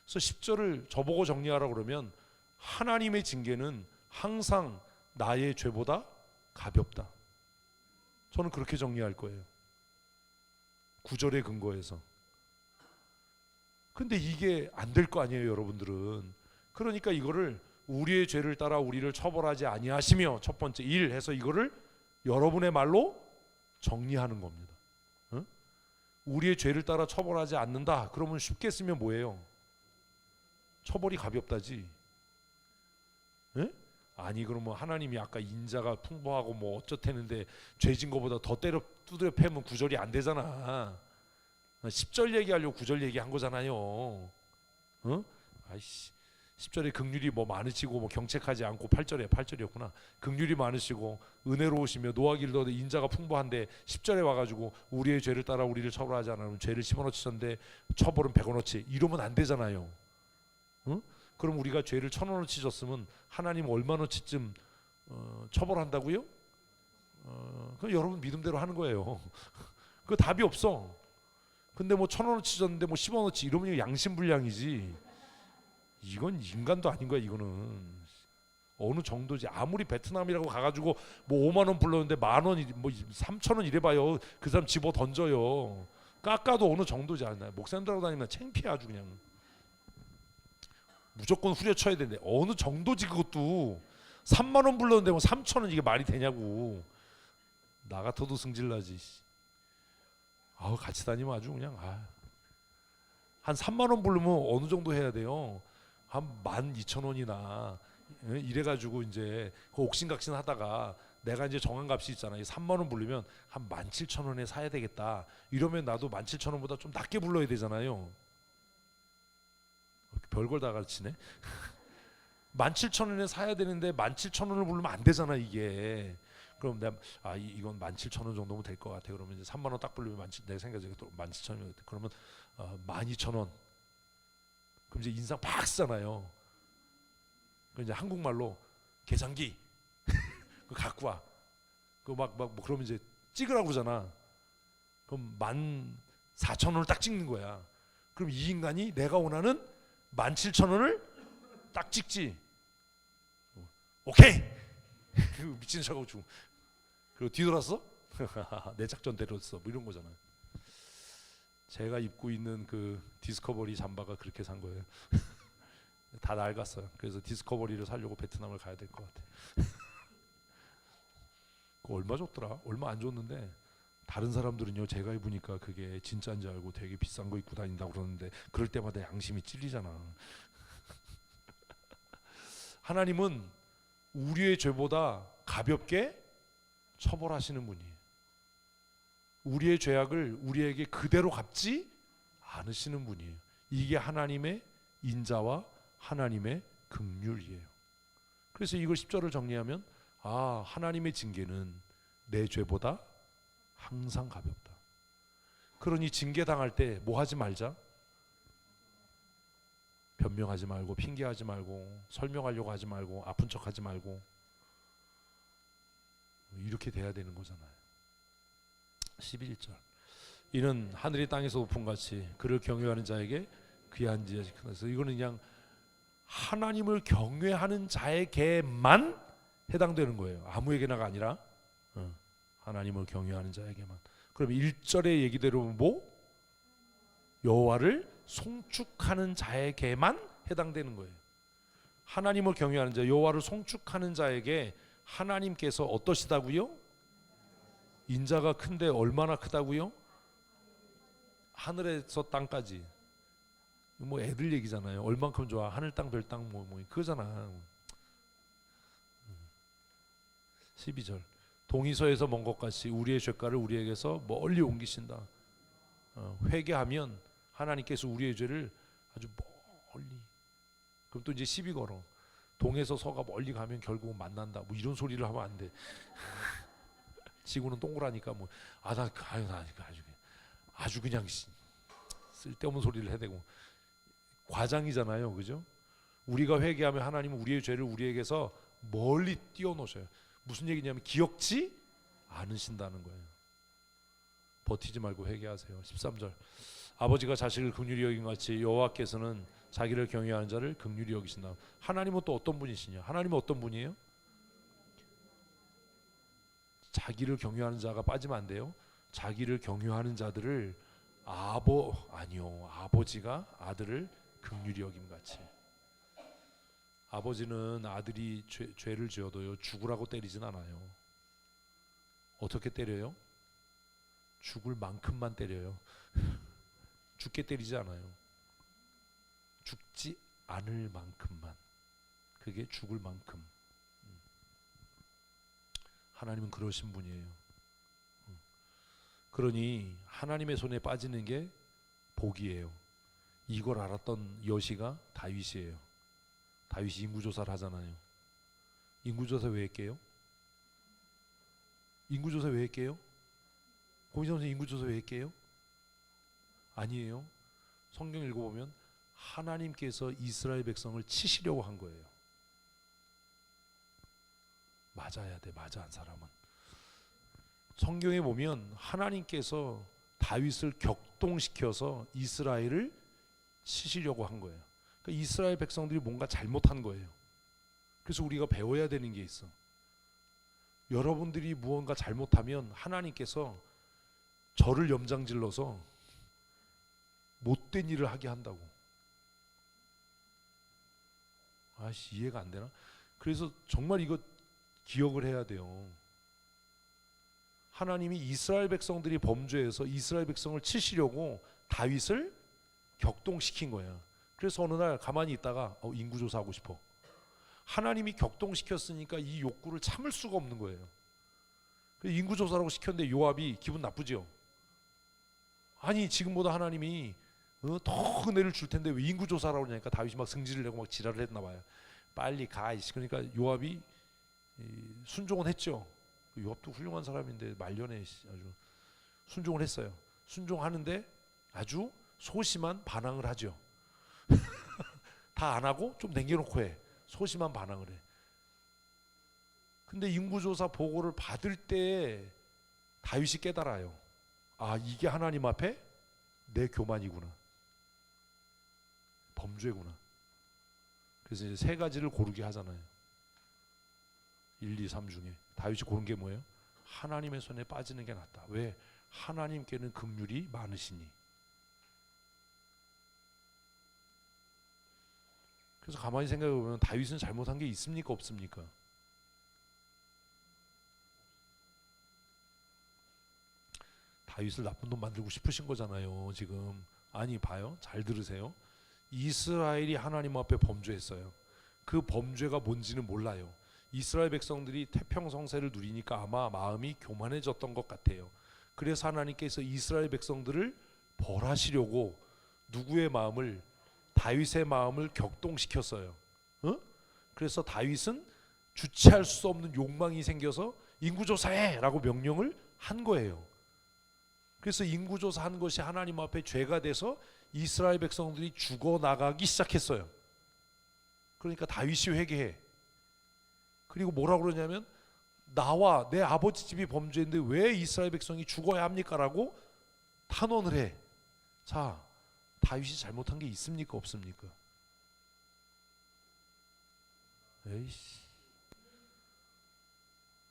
그래서 10절을 저보고 정리하라고 그러면 하나님의 징계는 항상 나의 죄보다 가볍다. 저는 그렇게 정리할 거예요. 9절의 근거에서. 근데 이게 안 될 거 아니에요, 여러분들은. 그러니까 이거를 우리의 죄를 따라 우리를 처벌하지 아니하시며 첫 번째 1 해서 이거를 여러분의 말로 정리하는 겁니다. 응? 우리의 죄를 따라 처벌하지 않는다. 그러면 쉽게 쓰면 뭐예요? 처벌이 가볍다지. 응? 아니 그러면 하나님이 아까 인자가 풍부하고 뭐 어쩌태는데 죄진 거보다 더 두드려 패면 9절이 안 되잖아. 10절 얘기하려고 9절 얘기한 거잖아요. 응? 아이씨. 10절에 긍휼이 뭐 많으시고 뭐 경책하지 않고 8절이었구나. 긍휼이 많으시고 은혜로우시며 노하기를 더디 인자가 풍부한데 10절에 와가지고 우리의 죄를 따라 우리를 처벌하지 않으면 죄를 10원어치던데 처벌은 100원어치 이러면 안 되잖아요. 응? 그럼 우리가 죄를 1000원어치 줬으면 하나님 얼마어치쯤 처벌한다고요? 그럼 여러분 믿음대로 하는 거예요. 그 답이 없어. 근데 뭐 1000원어치 줬는데 뭐 10원어치 이러면 양심불량이지. 이건 인간도 아닌 거야. 이거는 어느 정도지. 아무리 베트남이라고 가가지고 뭐 5만 원 불렀는데 10,000원, 뭐 3,000원 이래봐요. 그 사람 집어 던져요. 깎아도 어느 정도지 않나요? 목사님들하고 다니면 창피해 아주 그냥. 무조건 후려쳐야 되는데 어느 정도지 그것도. 3만 원 불렀는데 뭐 3,000원 이게 말이 되냐고. 나 같아도 승질나지. 같이 다니면 아주 그냥 한 3만 원 부르면 어느 정도 해야 돼요? 한 12,000원이나 이래가지고 이제 그 옥신각신 하다가 내가 이제 정한 값이 있잖아요. 3만 원 부르면 한 17,000원에 사야 되겠다. 이러면 나도 17,000원보다 좀 낮게 불러야 되잖아요. 별걸 다 가르치네. 17,000원에 사야 되는데 17,000원을 부르면 안 되잖아 이게. 그럼 내가 이건 17,000원 정도면 될 것 같아. 그러면 이제 3만 원 딱 부르면 내 생각에 또 17,000원. 그러면 12,000원. 그럼 이제 인상 팍 쓰잖아요. 그 이제 한국말로 계산기 그 갖고 와. 그 뭐 그러면 이제 찍으라고 그러잖아. 그럼 14,000원을 딱 찍는 거야. 그럼 이 인간이 내가 원하는 17,000원을 딱 찍지. 오케이. 미친 척하고 중. 그리고 뒤돌았어? 내 작전대로였어. 뭐 이런 거잖아요. 제가 입고 있는 그 디스커버리 잠바가 그렇게 산 거예요. 다 낡았어요. 그래서 디스커버리를 사려고 베트남을 가야 될 것 같아. 그거 얼마 줬더라? 얼마 안 줬는데 다른 사람들은요 제가 입으니까 그게 진짜인지 알고 되게 비싼 거 입고 다닌다고 그러는데 그럴 때마다 양심이 찔리잖아. 하나님은 우리의 죄보다 가볍게 처벌하시는 분이에요. 우리의 죄악을 우리에게 그대로 갚지 않으시는 분이에요. 이게 하나님의 인자와 하나님의 긍휼이에요. 그래서 이걸 10절을 정리하면 하나님의 징계는 내 죄보다 항상 가볍다. 그러니 징계당할 때 뭐 하지 말자? 변명하지 말고 핑계하지 말고 설명하려고 하지 말고 아픈 척하지 말고 이렇게 돼야 되는 거잖아요. 11절 이는 하늘이 땅에서 높음같이 그를 경외하는 자에게 귀한 지혜지 크다. 이거는 그냥 하나님을 경외하는 자에게만 해당되는 거예요. 아무에게나가 아니라 하나님을 경외하는 자에게만. 그럼 1절의 얘기대로 뭐? 여호와를 송축하는 자에게만 해당되는 거예요. 하나님을 경외하는 자, 여호와를 송축하는 자에게 하나님께서 어떠시다고요? 인자가 큰데 얼마나 크다고요? 하늘에서 땅까지. 뭐 애들 얘기잖아요. 얼만큼 좋아? 하늘 땅 별 땅 뭐 그거잖아. 12절 동이서에서 먼 것 같이 우리의 죄가를 우리에게서 멀리 옮기신다. 회개하면 하나님께서 우리의 죄를 아주 멀리. 그럼 또 이제 시비 걸어. 동에서 서가 멀리 가면 결국은 만난다. 뭐 이런 소리를 하면 안 돼. 지구는 동그라니까 뭐 아주 그냥 쓸데없는 소리를 해대고 과장이잖아요, 그죠? 우리가 회개하면 하나님은 우리의 죄를 우리에게서 멀리 띄워놓으셔요. 무슨 얘기냐면 기억지 않으신다는 거예요. 버티지 말고 회개하세요. 13절 아버지가 자식을 긍휼히 여긴 같이 여호와께서는 자기를 경외하는 자를 긍휼히 여기신다. 하나님은 또 어떤 분이시냐? 하나님은 어떤 분이에요? 자기를 경외하는 자가 빠지면 안 돼요. 자기를 경외하는 자들을 아버지가 아들을 긍휼히 여김같이. 아버지는 아들이 죄를 지어도요 죽으라고 때리진 않아요. 어떻게 때려요? 죽을 만큼만 때려요. 죽게 때리지 않아요. 죽지 않을 만큼만. 그게 죽을 만큼. 하나님은 그러신 분이에요. 그러니 하나님의 손에 빠지는 게 복이에요. 이걸 알았던 여시가 다윗이에요. 다윗이 인구조사를 하잖아요. 인구조사 왜 했게요? 인구조사 왜 했게요? 고민선 선생님 인구조사 왜 했게요? 아니에요. 성경 읽어보면 하나님께서 이스라엘 백성을 치시려고 한 거예요. 맞아야 돼. 맞아 한 사람은. 성경에 보면 하나님께서 다윗을 격동시켜서 이스라엘을 치시려고 한 거예요. 그러니까 이스라엘 백성들이 뭔가 잘못한 거예요. 그래서 우리가 배워야 되는 게 있어. 여러분들이 무언가 잘못하면 하나님께서 저를 염장질러서 못된 일을 하게 한다고. 이해가 안 되나? 그래서 정말 이거 기억을 해야 돼요. 하나님이 이스라엘 백성들이 범죄해서 이스라엘 백성을 치시려고 다윗을 격동시킨 거야. 그래서 어느 날 가만히 있다가 인구조사하고 싶어. 하나님이 격동시켰으니까 이 욕구를 참을 수가 없는 거예요. 인구조사라고 시켰는데 요압이 기분 나쁘죠. 아니 지금보다 하나님이 더 은혜를 줄 텐데 왜 인구조사라고 그러냐니까 다윗이 막 승질을 내고 막 지랄을 했나 봐요. 빨리 가. 그러니까 요압이 순종은 했죠. 요압도 훌륭한 사람인데 말년에 아주 순종을 했어요. 순종하는데 아주 소심한 반항을 하죠. 다 안 하고 좀 남겨놓고 해. 소심한 반항을 해. 근데 인구조사 보고를 받을 때 다윗이 깨달아요. 아, 이게 하나님 앞에 내 교만이구나. 범죄구나. 그래서 이제 세 가지를 고르게 하잖아요. 1, 2, 3 중에 다윗이 고른 게 뭐예요? 하나님의 손에 빠지는 게 낫다. 왜? 하나님께는 긍휼이 많으시니. 그래서 가만히 생각해 보면 다윗은 잘못한 게 있습니까, 없습니까? 다윗을 나쁜 놈 만들고 싶으신 거잖아요, 지금. 아니, 봐요. 잘 들으세요. 이스라엘이 하나님 앞에 범죄했어요. 그 범죄가 뭔지는 몰라요. 이스라엘 백성들이 태평성세를 누리니까 아마 마음이 교만해졌던 것 같아요. 그래서 하나님께서 이스라엘 백성들을 벌하시려고 누구의 마음을, 다윗의 마음을 격동시켰어요. 그래서 다윗은 주체할 수 없는 욕망이 생겨서 인구조사해 라고 명령을 한 거예요. 그래서 인구조사한 것이 하나님 앞에 죄가 돼서 이스라엘 백성들이 죽어나가기 시작했어요. 그러니까 다윗이 회개해. 그리고 뭐라고 그러냐면 나와 내 아버지 집이 범죄인데 왜 이스라엘 백성이 죽어야 합니까? 라고 탄원을 해. 자, 다윗이 잘못한 게 있습니까? 없습니까? 에이씨,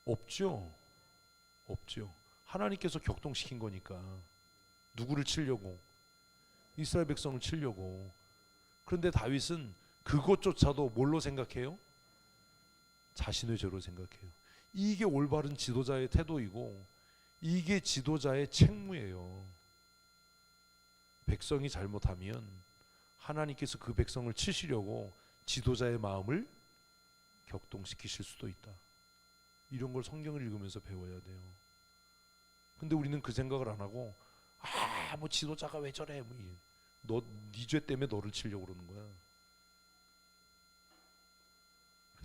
없죠. 없죠. 하나님께서 격동시킨 거니까. 누구를 치려고? 이스라엘 백성을 치려고. 그런데 다윗은 그것조차도 뭘로 생각해요? 자신의 죄로 생각해요. 이게 올바른 지도자의 태도이고 이게 지도자의 책무예요. 백성이 잘못하면 하나님께서 그 백성을 치시려고 지도자의 마음을 격동시키실 수도 있다. 이런 걸 성경을 읽으면서 배워야 돼요. 근데 우리는 그 생각을 안 하고 뭐 지도자가 왜 저래? 너 네 죄 때문에 너를 치려고 그러는 거야.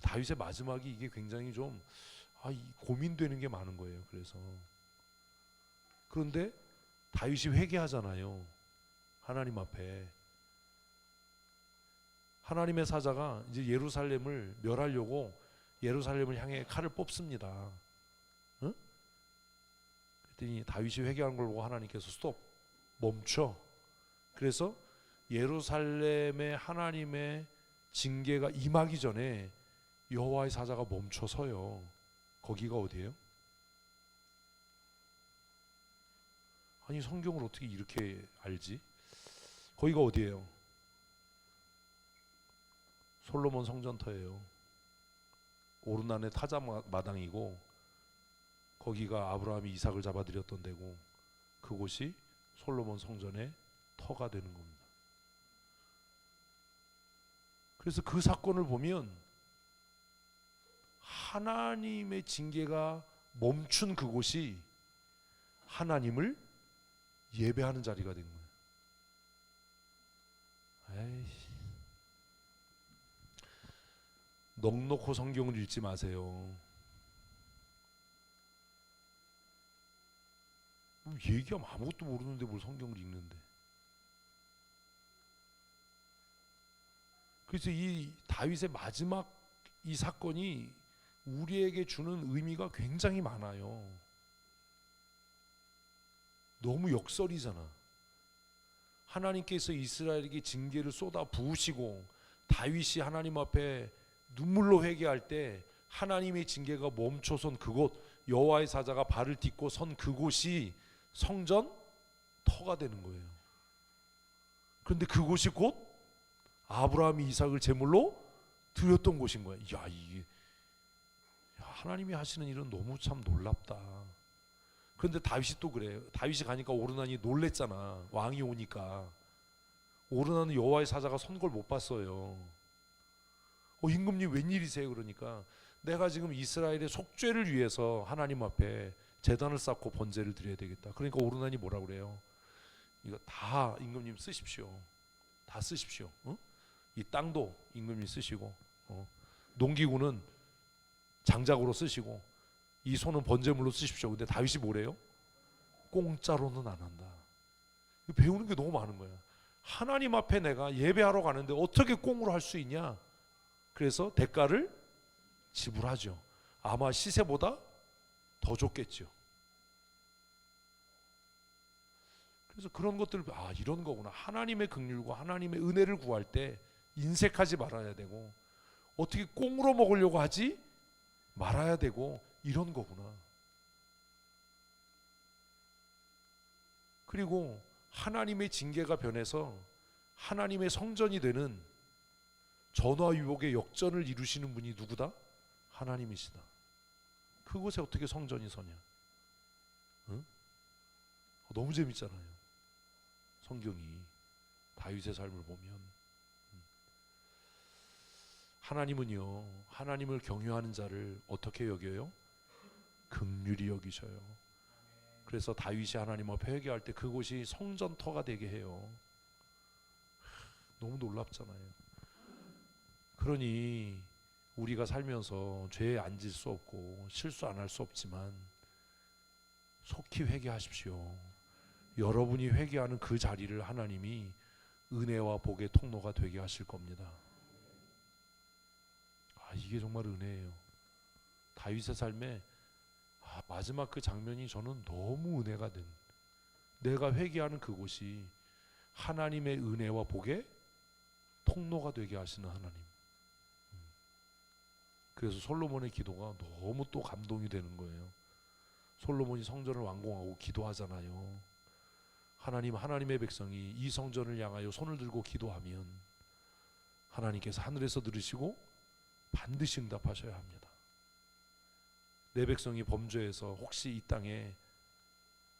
다윗의 마지막이 이게 굉장히 좀 고민되는 게 많은 거예요. 그래서 그런데 다윗이 회개하잖아요. 하나님 앞에. 하나님의 사자가 이제 예루살렘을 멸하려고 예루살렘을 향해 칼을 뽑습니다. 응? 그랬더니 다윗이 회개하는 걸 보고 하나님께서 스톱, 멈춰. 그래서 예루살렘의 하나님의 징계가 임하기 전에 여호와의 사자가 멈춰 서요. 거기가 어디예요? 아니 성경을 어떻게 이렇게 알지? 거기가 어디예요? 솔로몬 성전터예요. 오르난의 타자 마당이고 거기가 아브라함이 이삭을 잡아들였던 데고 그곳이 솔로몬 성전의 터가 되는 겁니다. 그래서 그 사건을 보면 하나님의 징계가 멈춘 그곳이 하나님을 예배하는 자리가 된 거예요. 에이씨. 넉넉히 성경을 읽지 마세요. 얘기하면 아무것도 모르는데 뭘 성경을 읽는데. 그래서 이 다윗의 마지막 이 사건이 우리에게 주는 의미가 굉장히 많아요. 너무 역설이잖아. 하나님께서 이스라엘에게 징계를 쏟아 부으시고 다윗이 하나님 앞에 눈물로 회개할 때 하나님의 징계가 멈춰선 그곳, 여호와의 사자가 발을 딛고 선 그곳이 성전 터가 되는 거예요. 그런데 그곳이 곧 아브라함이 이삭을 제물로 드렸던 곳인 거예요. 야, 이게 하나님이 하시는 일은 너무 참 놀랍다. 그런데 다윗이 또 그래요. 다윗이 가니까 오르난이 놀랬잖아. 왕이 오니까. 오르나는 여호와의 사자가 선 걸 못 봤어요. 임금님 웬일이세요? 그러니까 내가 지금 이스라엘의 속죄를 위해서 하나님 앞에 제단을 쌓고 번제를 드려야 되겠다. 그러니까 오르나니 뭐라 그래요? 이거 다 임금님 쓰십시오. 다 쓰십시오. 이 땅도 임금님 쓰시고, 농기구는 장작으로 쓰시고, 이 손은 번제물로 쓰십시오. 근데 다윗이 뭐래요? 공짜로는 안 한다. 배우는 게 너무 많은 거야. 하나님 앞에 내가 예배하러 가는데 어떻게 꽁으로 할 수 있냐? 그래서 대가를 지불하죠. 아마 시세보다 더 줬겠죠. 그래서 그런 것들을 이런 거구나. 하나님의 긍휼과 하나님의 은혜를 구할 때 인색하지 말아야 되고, 어떻게 꽁으로 먹으려고 하지 말아야 되고, 이런 거구나. 그리고 하나님의 징계가 변해서 하나님의 성전이 되는 전화위복의 역전을 이루시는 분이 누구다? 하나님이시다. 그곳에 어떻게 성전이 서냐? 너무 재밌잖아요. 성경이 다윗의 삶을 보면 하나님은요, 하나님을 경외하는 자를 어떻게 여겨요? 긍휼히 여기셔요. 그래서 다윗이 하나님 앞에 회개할 때 그곳이 성전터가 되게 해요. 너무 놀랍잖아요. 그러니 우리가 살면서 죄에 앉을 수 없고 실수 안 할 수 없지만 속히 회개하십시오. 여러분이 회개하는 그 자리를 하나님이 은혜와 복의 통로가 되게 하실 겁니다. 이게 정말 은혜예요. 다윗의 삶에 마지막 그 장면이 저는 너무 은혜가 된, 내가 회개하는 그곳이 하나님의 은혜와 복의 통로가 되게 하시는 하나님. 그래서 솔로몬의 기도가 너무 또 감동이 되는 거예요. 솔로몬이 성전을 완공하고 기도하잖아요. 하나님의 백성이 이 성전을 향하여 손을 들고 기도하면 하나님께서 하늘에서 들으시고 반드시 응답하셔야 합니다. 내 백성이 범죄해서 혹시 이 땅에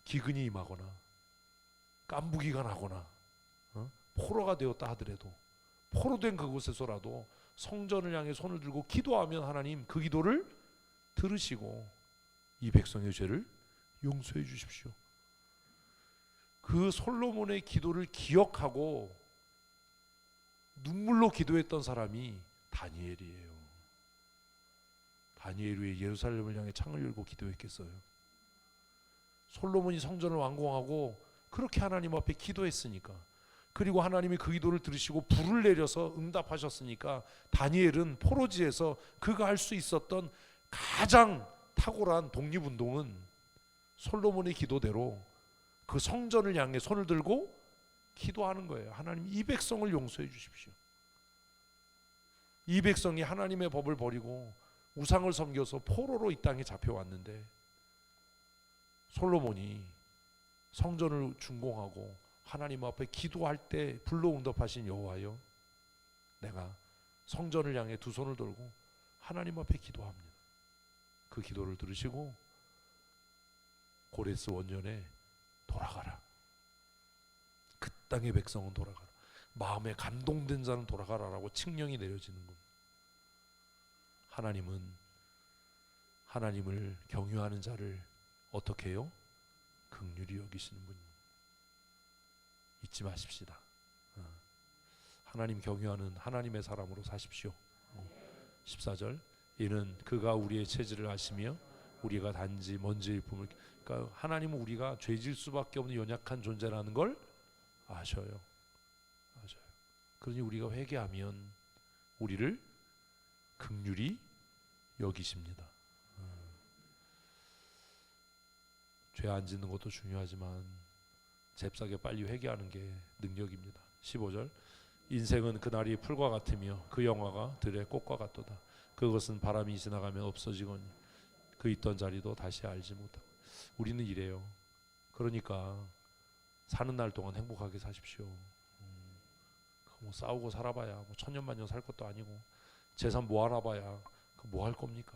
기근이 임하거나 깐부기가 나거나 포로가 되었다 하더라도, 포로된 그곳에서라도 성전을 향해 손을 들고 기도하면 하나님 그 기도를 들으시고 이 백성의 죄를 용서해 주십시오. 그 솔로몬의 기도를 기억하고 눈물로 기도했던 사람이 다니엘이에요. 다니엘이 왜 예루살렘을 향해 창을 열고 기도했겠어요? 솔로몬이 성전을 완공하고 그렇게 하나님 앞에 기도했으니까, 그리고 하나님이 그 기도를 들으시고 불을 내려서 응답하셨으니까, 다니엘은 포로지에서 그가 할 수 있었던 가장 탁월한 독립운동은 솔로몬의 기도대로 그 성전을 향해 손을 들고 기도하는 거예요. 하나님, 이 백성을 용서해 주십시오. 이 백성이 하나님의 법을 버리고 우상을 섬겨서 포로로 이 땅에 잡혀왔는데, 솔로몬이 성전을 준공하고 하나님 앞에 기도할 때 불로 응답하신 여호와여, 내가 성전을 향해 두 손을 들고 하나님 앞에 기도합니다. 그 기도를 들으시고 고레스 원년에 돌아가라. 그 땅의 백성은 돌아가라. 마음에 감동된 자는 돌아가라라고 칙령이 내려지는 겁니다. 하나님은 하나님을 경유하는 자를 어떻게 해요? 긍휼히 여기시는 분입니다. 잊지 마십시다. 하나님 경유하는 하나님의 사람으로 사십시오. 14절, 이는 그가 우리의 체질을 아시며 우리가 단지 먼지일 뿐을, 그러니까 하나님은 우리가 죄질 수밖에 없는 연약한 존재라는 걸 아셔요. 그러니 우리가 회개하면 우리를 긍휼히 여기십니다. 죄 안 짓는 것도 중요하지만 잽싸게 빨리 회개하는 게 능력입니다. 15절, 인생은 그날이 풀과 같으며 그 영화가 들의 꽃과 같도다. 그것은 바람이 지나가면 없어지거니 그 있던 자리도 다시 알지 못하고. 우리는 이래요. 그러니까 사는 날 동안 행복하게 사십시오. 뭐 싸우고 살아봐야 뭐 천년만년 살 것도 아니고, 재산 모아놔봐야 뭐 할 겁니까?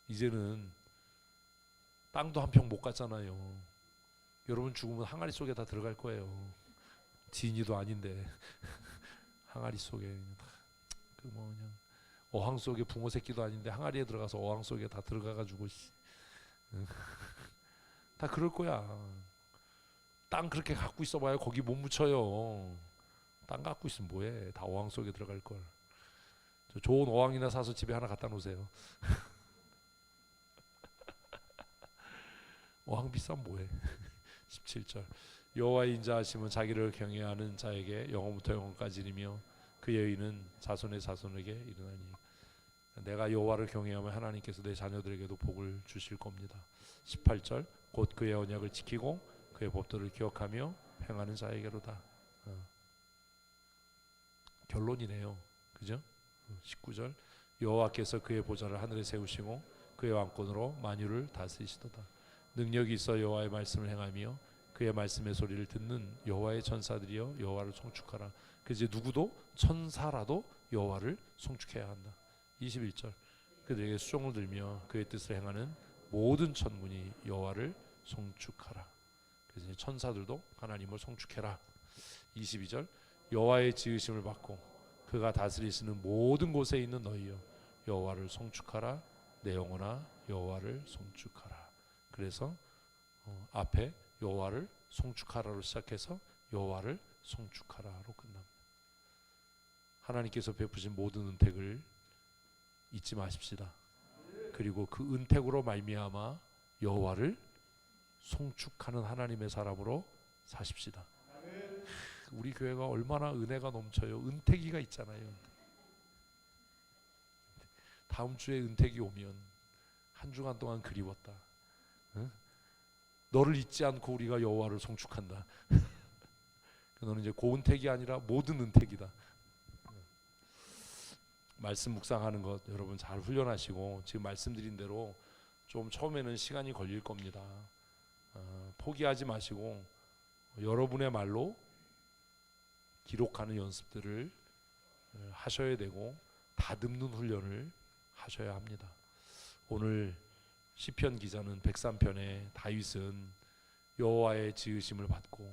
이제는 땅도 한 평 못 갔잖아요. 여러분 죽으면 항아리 속에 다 들어갈 거예요. 진이도 아닌데 항아리 속에 그 뭐 그냥 어항 속에 붕어 새끼도 아닌데 항아리에 들어가서 어항 속에 다 들어가가지고 다 그럴 거야. 땅 그렇게 갖고 있어봐야 거기 못 묻혀요. 땅 갖고 있으면 뭐해? 다 어항 속에 들어갈 걸. 저 좋은 어항이나 사서 집에 하나 갖다 놓으세요. 어항 비싸면 뭐해? 17절 여호와의 인자하심은 자기를 경외하는 자에게 영원부터 영원까지 이르며 그의 의는 자손의 자손에게 이르나니. 내가 여호와를 경외하면 하나님께서 내 자녀들에게도 복을 주실 겁니다. 18절 곧 그의 언약을 지키고 그의 법도를 기억하며 행하는 자에게로다. 결론이네요. 그죠? 19절 여호와께서 그의 보좌를 하늘에 세우시고 그의 왕권으로 만유를 다스리시도다. 능력이 있어 여호와의 말씀을 행하며 그의 말씀의 소리를 듣는 여호와의 천사들이여 여호와를 송축하라. 그래서 이제 누구도 천사라도 여호와를 송축해야 한다. 21절 그들에게 수종을 들며 그의 뜻을 행하는 모든 천군이 여호와를 송축하라. 그래서 이제 천사들도 하나님을 송축해라. 22절 여호와의 지으심을 받고 그가 다스리시는 모든 곳에 있는 너희여 여호와를 송축하라. 내 영혼아 여호와를 송축하라. 그래서 앞에 여호와를 송축하라로 시작해서 여호와를 송축하라로 끝납니다. 하나님께서 베푸신 모든 은택을 잊지 마십시다. 그리고 그 은택으로 말미암아 여호와를 송축하는 하나님의 사람으로 사십시다. 우리 교회가 얼마나 은혜가 넘쳐요. 은택이가 있잖아요. 다음 주에 은택이 오면 한 주간 동안 그리웠다. 응? 너를 잊지 않고 우리가 여호와를 송축한다. 너는 이제 고은택이 아니라 모든 은택이다. 말씀 묵상하는 것 여러분 잘 훈련하시고 지금 말씀드린 대로 좀 처음에는 시간이 걸릴 겁니다. 포기하지 마시고 여러분의 말로 기록하는 연습들을 하셔야 되고 다듬는 훈련을 하셔야 합니다. 오늘 시편 기자는 103편에 다윗은 여호와의 지으심을 받고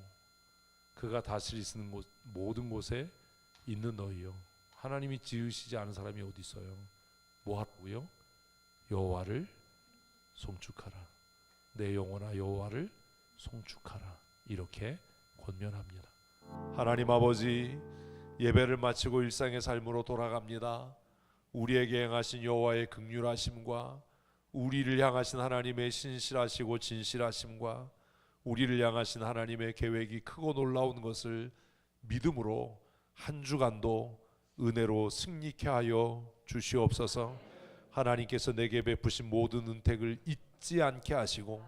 그가 다스리시는 곳 모든 곳에 있는 너희여. 하나님이 지으시지 않은 사람이 어디 있어요? 뭐 하라고요? 여호와를 송축하라. 내 영혼아 여호와를 송축하라. 이렇게 권면합니다. 하나님 아버지, 예배를 마치고 일상의 삶으로 돌아갑니다. 우리에게 행하신 여호와의 긍휼하심과 우리를 향하신 하나님의 신실하시고 진실하심과 우리를 향하신 하나님의 계획이 크고 놀라운 것을 믿음으로 한 주간도 은혜로 승리케 하여 주시옵소서. 하나님께서 내게 베푸신 모든 은택을 잊지 않게 하시고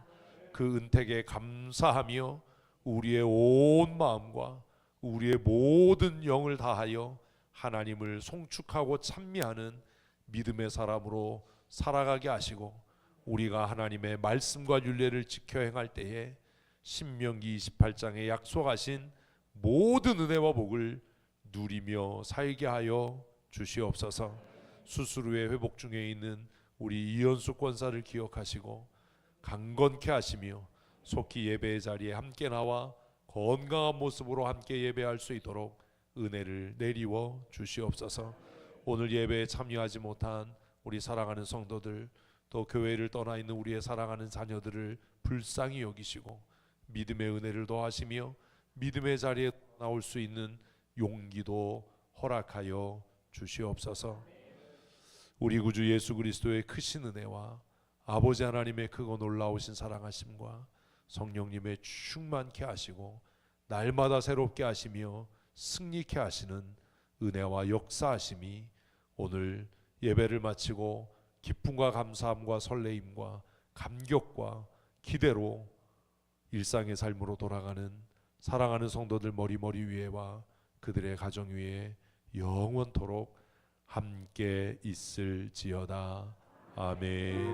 그 은택에 감사하며 우리의 온 마음과 우리의 모든 영을 다하여 하나님을 송축하고 찬미하는 믿음의 사람으로 살아가게 하시고 우리가 하나님의 말씀과 율례를 지켜 행할 때에 신명기 28장에 약속하신 모든 은혜와 복을 누리며 살게 하여 주시옵소서. 수술 후에 회복 중에 있는 우리 이현수 권사를 기억하시고 강건케 하시며 속히 예배의 자리에 함께 나와 건강한 모습으로 함께 예배할 수 있도록 은혜를 내리워 주시옵소서. 오늘 예배에 참여하지 못한 우리 사랑하는 성도들 또 교회를 떠나 있는 우리의 사랑하는 자녀들을 불쌍히 여기시고 믿음의 은혜를 더하시며 믿음의 자리에 나올 수 있는 용기도 허락하여 주시옵소서. 우리 구주 예수 그리스도의 크신 은혜와 아버지 하나님의 크고 놀라우신 사랑하심과 성령님의 충만케 하시고 날마다 새롭게 하시며 승리케 하시는 은혜와 역사하심이 오늘 예배를 마치고 기쁨과 감사함과 설레임과 감격과 기대로 일상의 삶으로 돌아가는 사랑하는 성도들 머리 위에와 그들의 가정 위에 영원토록 함께 있을지어다. 아멘.